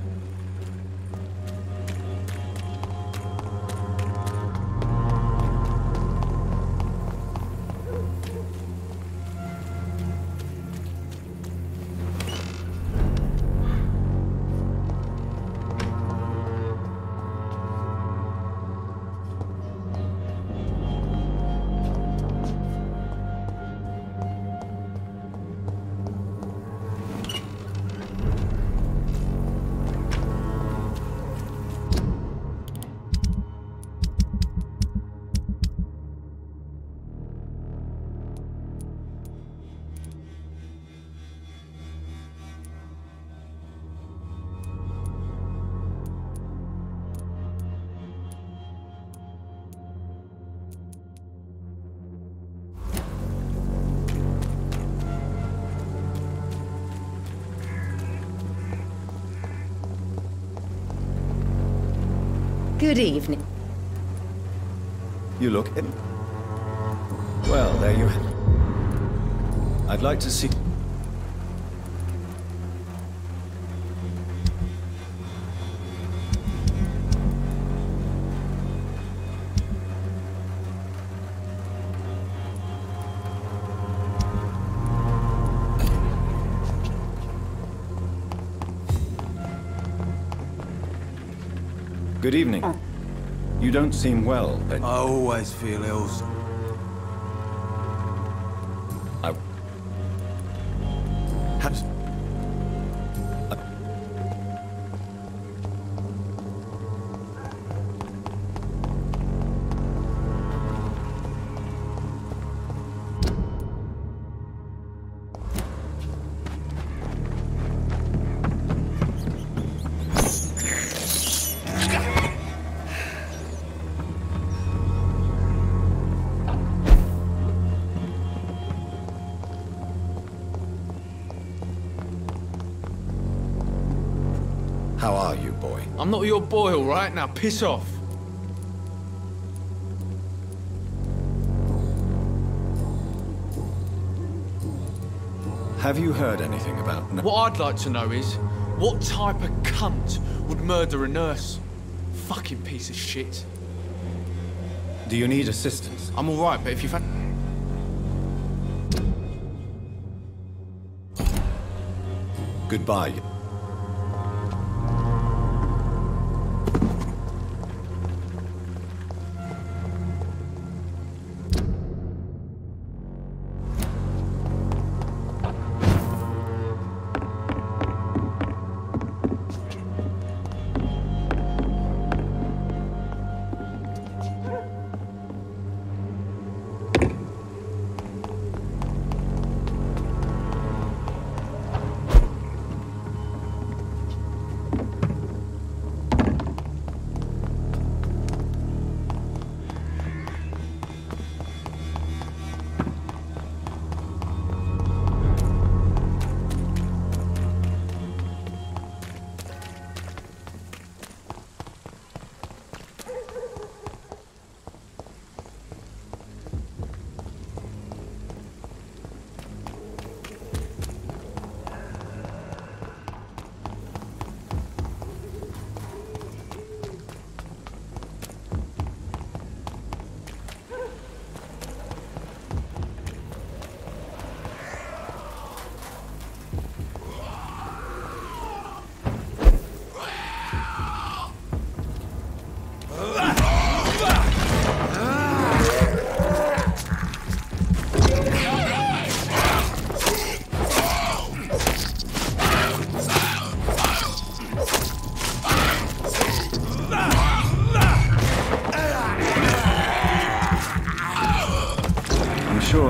Good evening. You look in. Well, there you have it. I'd like to see... Good evening. You don't seem well, but... I always feel ill. How are you, boy? I'm not your boy, all right? Now piss off. Have you heard anything about... What I'd like to know is, what type of cunt would murder a nurse? Fucking piece of shit. Do you need assistance? I'm all right, but if you've had... Goodbye.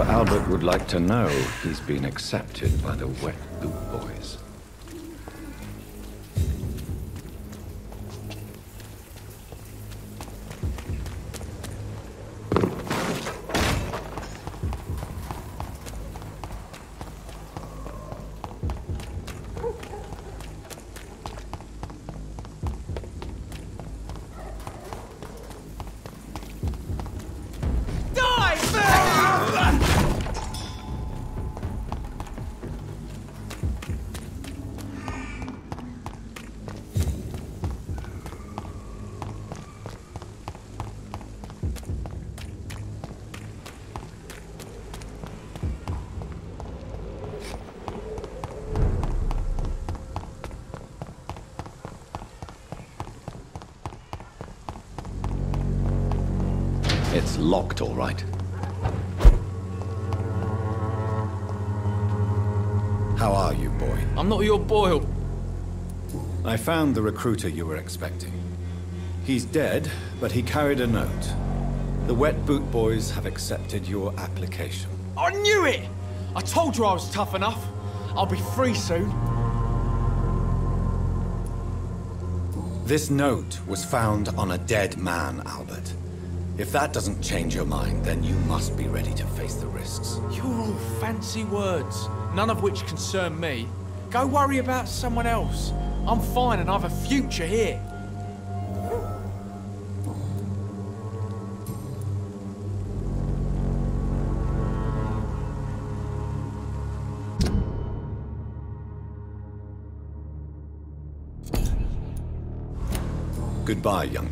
Albert would like to know he's been accepted by the Wet Boot Boys. It's locked, all right. How are you, boy? I'm not your boy. I found the recruiter you were expecting. He's dead, but he carried a note. The Wet Boot Boys have accepted your application. I knew it! I told you I was tough enough. I'll be free soon. This note was found on a dead man, Albert. If that doesn't change your mind, then you must be ready to face the risks. You're all fancy words, none of which concern me. Go worry about someone else. I'm fine and I've a future here. Goodbye, young.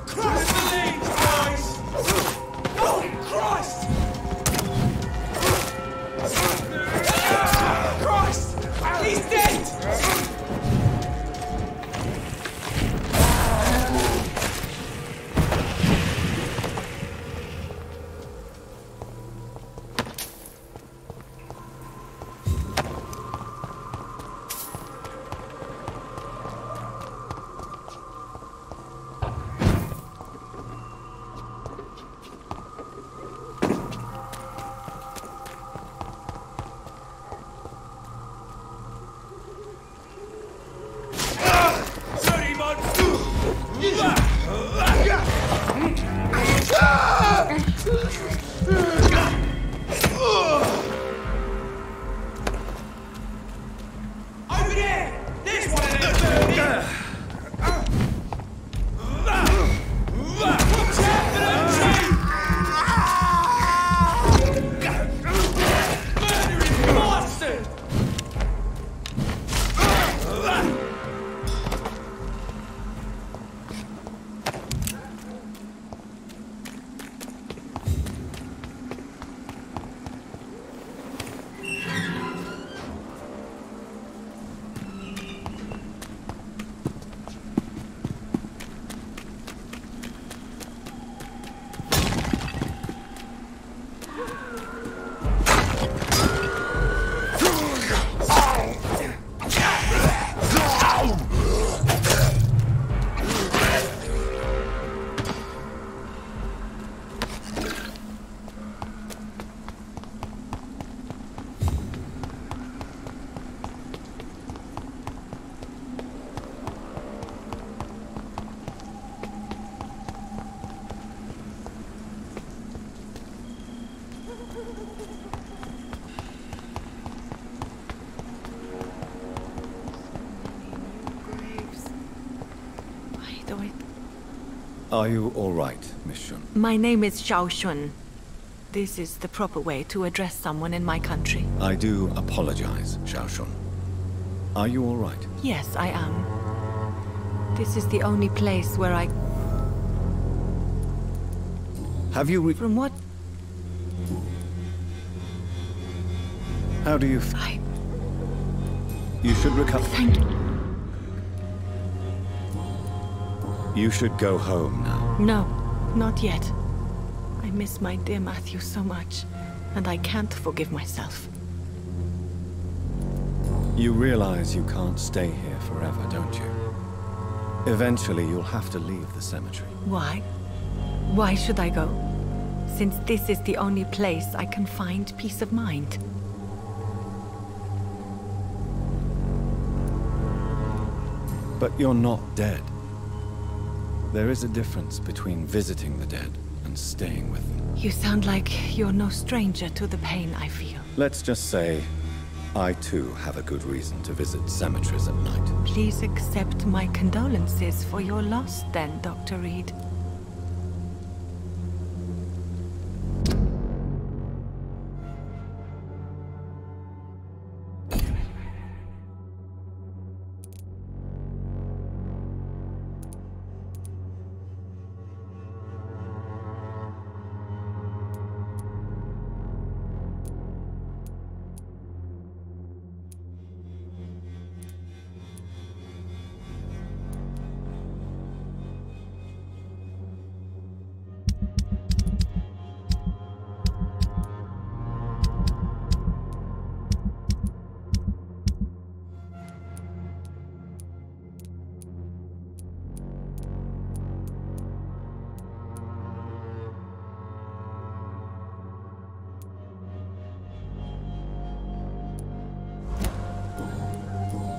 Crush do it. Are you all right, Miss Shun? My name is Xiao Shun. This is the proper way to address someone in my country. I do apologize, Xiao Shun. Are you all right? Yes, I am. This is the only place where I... Have you From what? How do you... You should recover... Thank you. You should go home now. No, not yet. I miss my dear Matthew so much, and I can't forgive myself. You realize you can't stay here forever, don't you? Eventually, you'll have to leave the cemetery. Why? Why should I go? Since this is the only place I can find peace of mind. But you're not dead. There is a difference between visiting the dead and staying with them. You sound like you're no stranger to the pain I feel. Let's just say, I too have a good reason to visit cemeteries at night. Please accept my condolences for your loss then, Dr. Reed.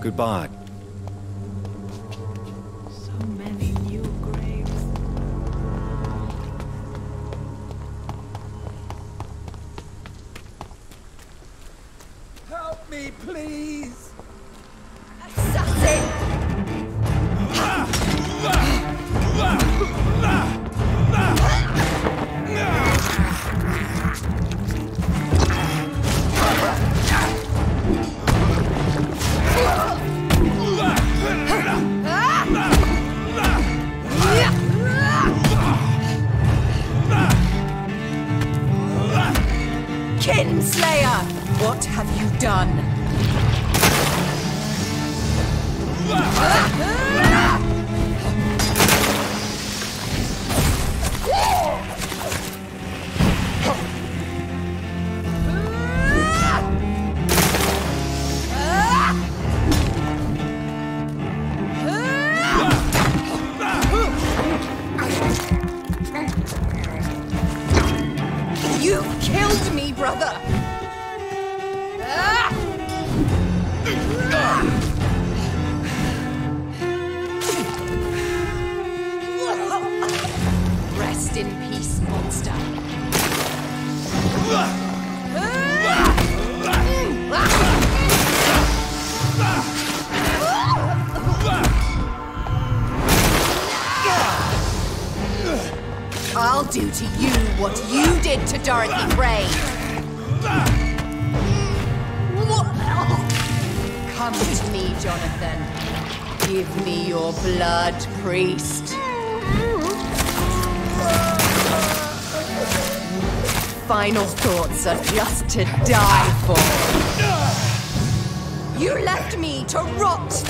Goodbye. So many new graves. Help me, please! Kinslayer! What have you done? You killed me, brother! Rest in peace, monster. I'll do to you what you did to Dorothy Crane. Come to me, Jonathan. Give me your blood, priest. Final thoughts are just to die for. You left me to rot.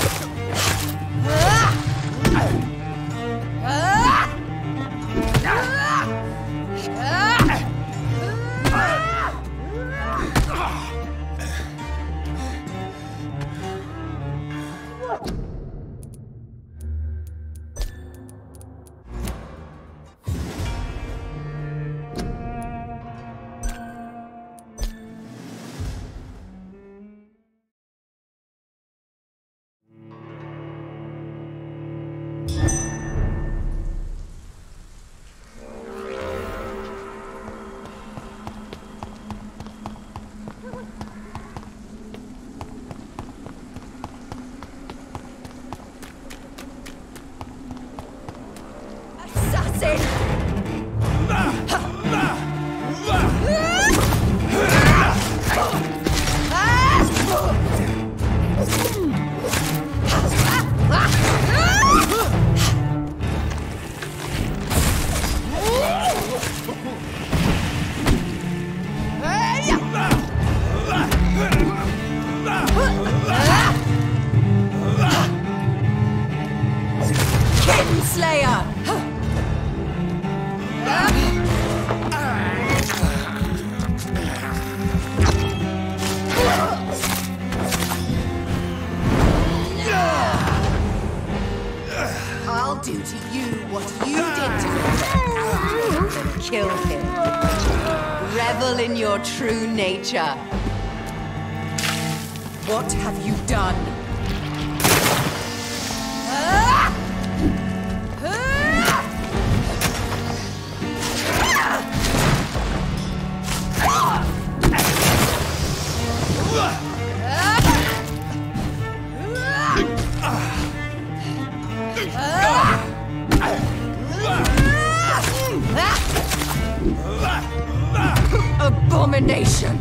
mercy! Kinslayer! I'll do to you what you did to him. Then kill him. Revel in your true nature. What have you done? Abomination!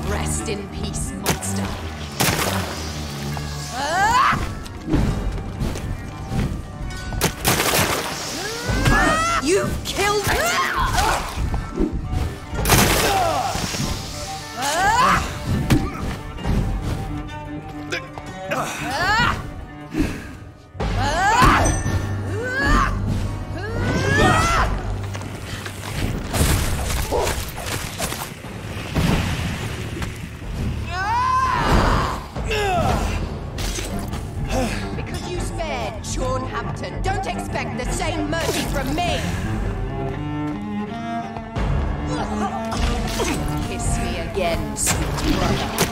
Rest in peace, monster. You've killed me! Because you spared Sean Hampton, don't expect the same mercy from me! Kiss me again, sweet brother.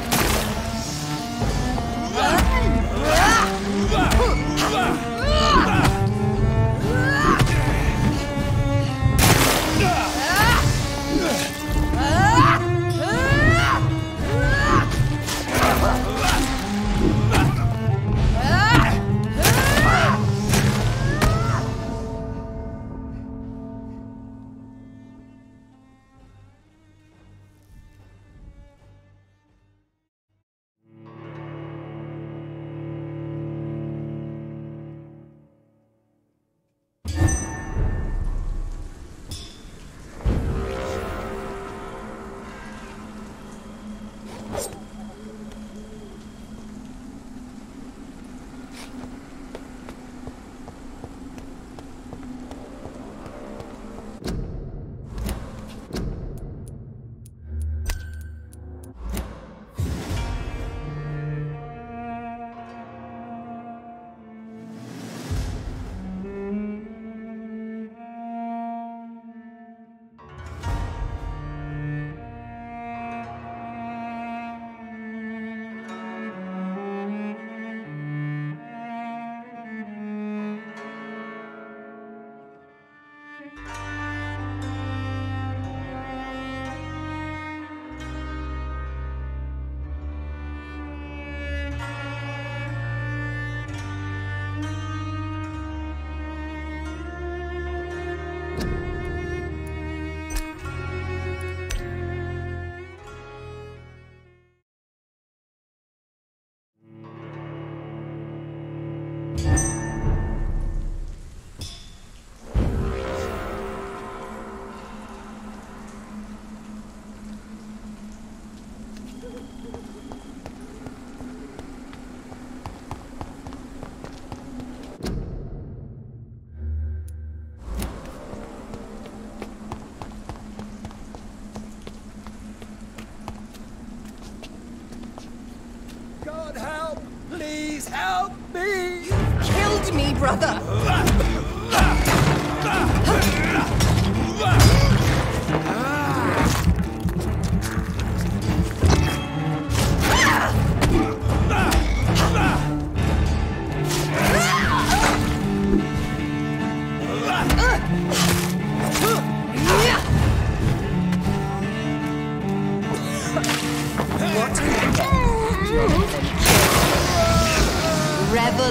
Please help me! You killed me, brother!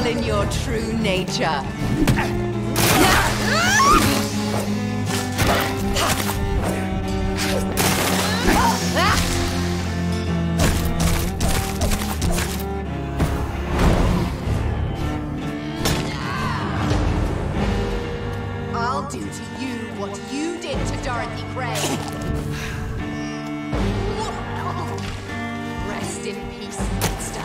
reveal in your true nature. I'll do to you what you did to Dorothy Gray. Rest in peace, monster.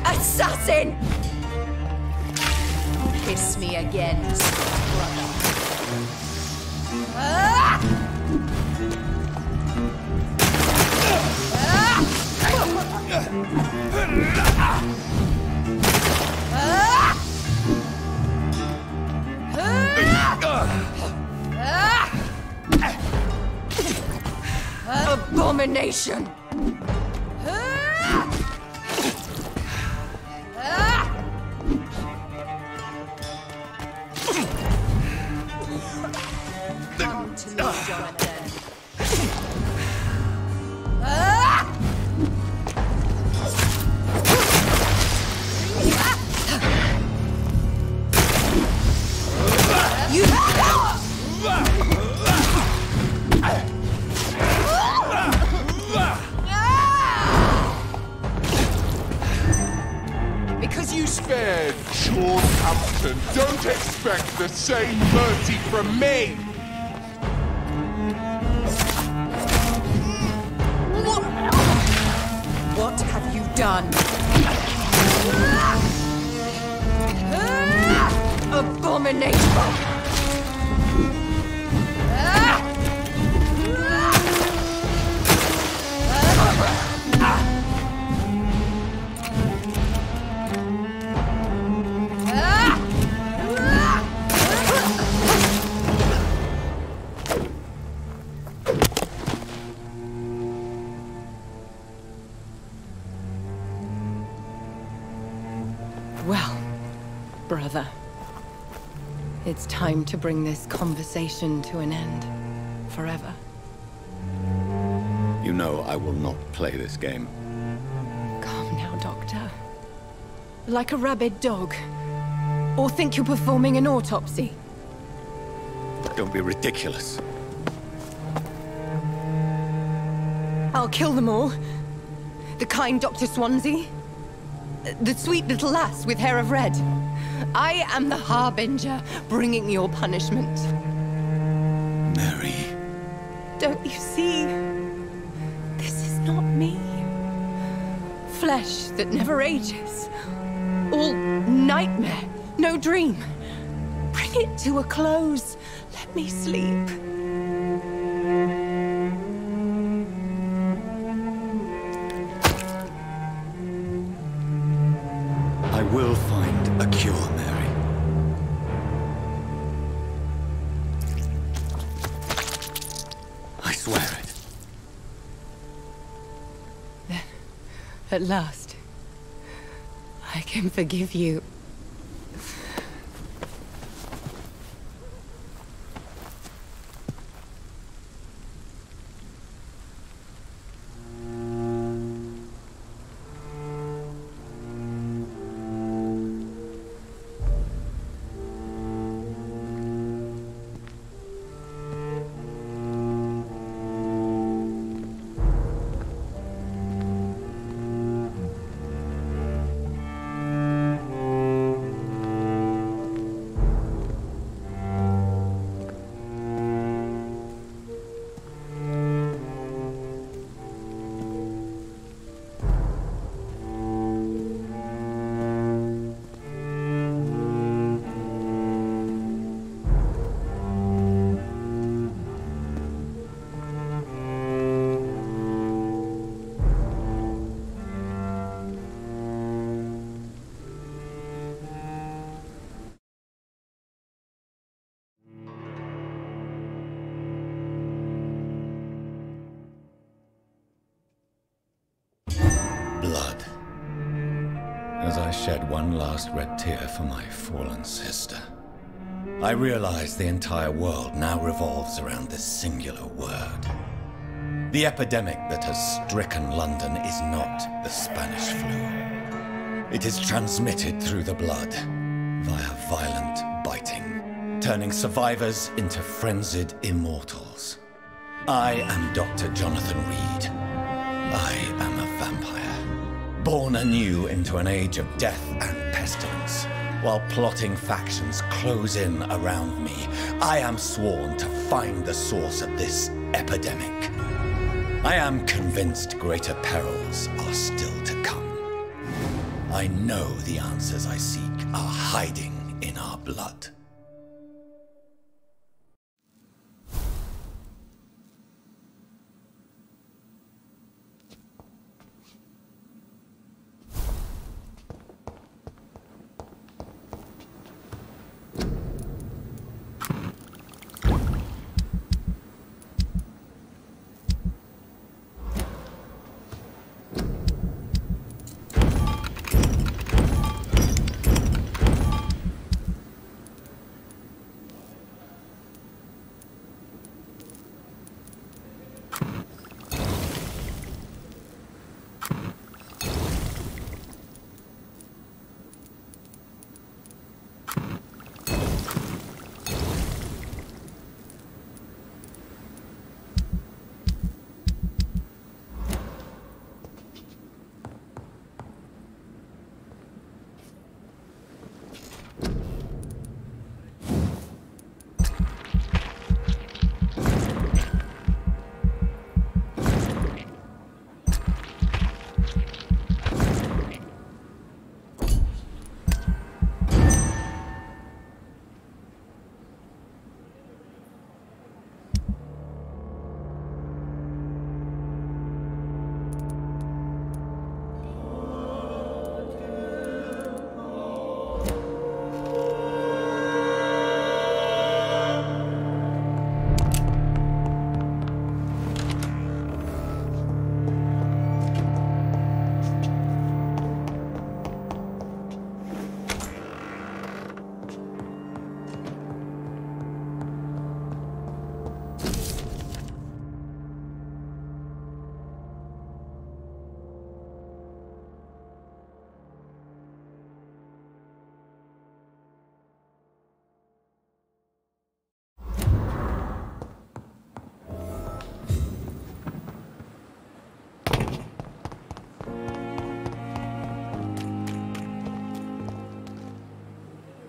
Assassin! Kiss me again, brother. Abomination! Come to me, Jonathan. You Because you spared Sean Hampton, don't expect the same mercy from me! What have you done? Abomination! Well, brother, it's time to bring this conversation to an end. Forever. You know I will not play this game. Calm now, Doctor. Like a rabid dog. Or think you're performing an autopsy. Don't be ridiculous. I'll kill them all. The kind Dr. Swansea. The sweet little lass with hair of red. I am the Harbinger, bringing your punishment. Mary. Don't you see? This is not me. Flesh that never ages. All nightmare, no dream. Bring it to a close. Let me sleep. I will find a cure, Mary. I swear it. Then, at last, I can forgive you. shed one last red tear for my fallen sister. I realize the entire world now revolves around this singular word. The epidemic that has stricken London is not the Spanish flu. It is transmitted through the blood, via violent biting, turning survivors into frenzied immortals. I am Dr. Jonathan Reed. I am a vampire, born anew into an age of death and pestilence. While plotting factions close in around me, I am sworn to find the source of this epidemic. I am convinced greater perils are still to come. I know the answers I seek are hiding in our blood.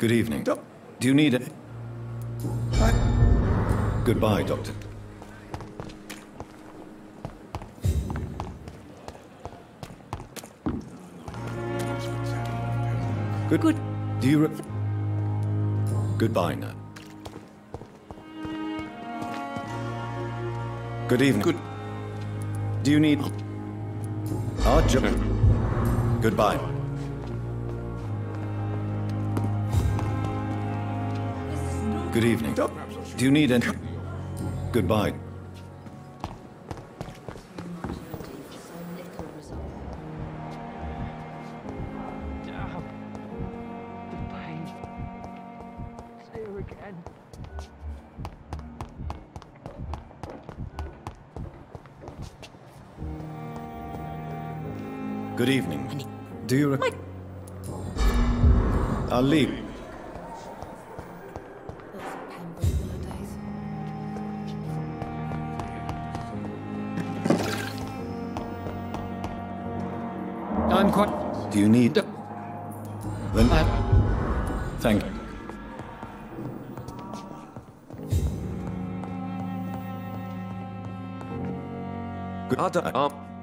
Good evening. Do you need a... Goodbye, Doctor. Good. Do you... Goodbye, now. Good evening. Good. Do you need... Our job... Goodbye. Good evening. Do you need any... Goodbye. Good evening. Do you... I'll leave. I'm quite... Do you need... Then... Thank you.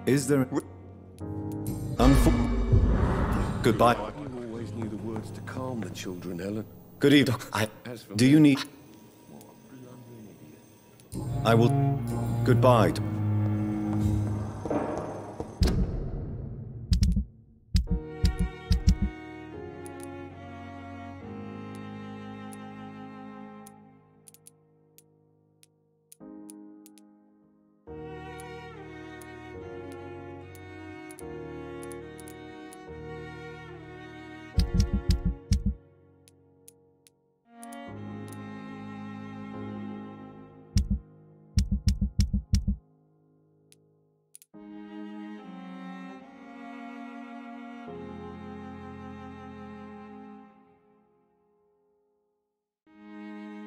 Is there... Goodbye. You always knew the words to calm the children, Helen. Good evening. Do you need... I will... Goodbye.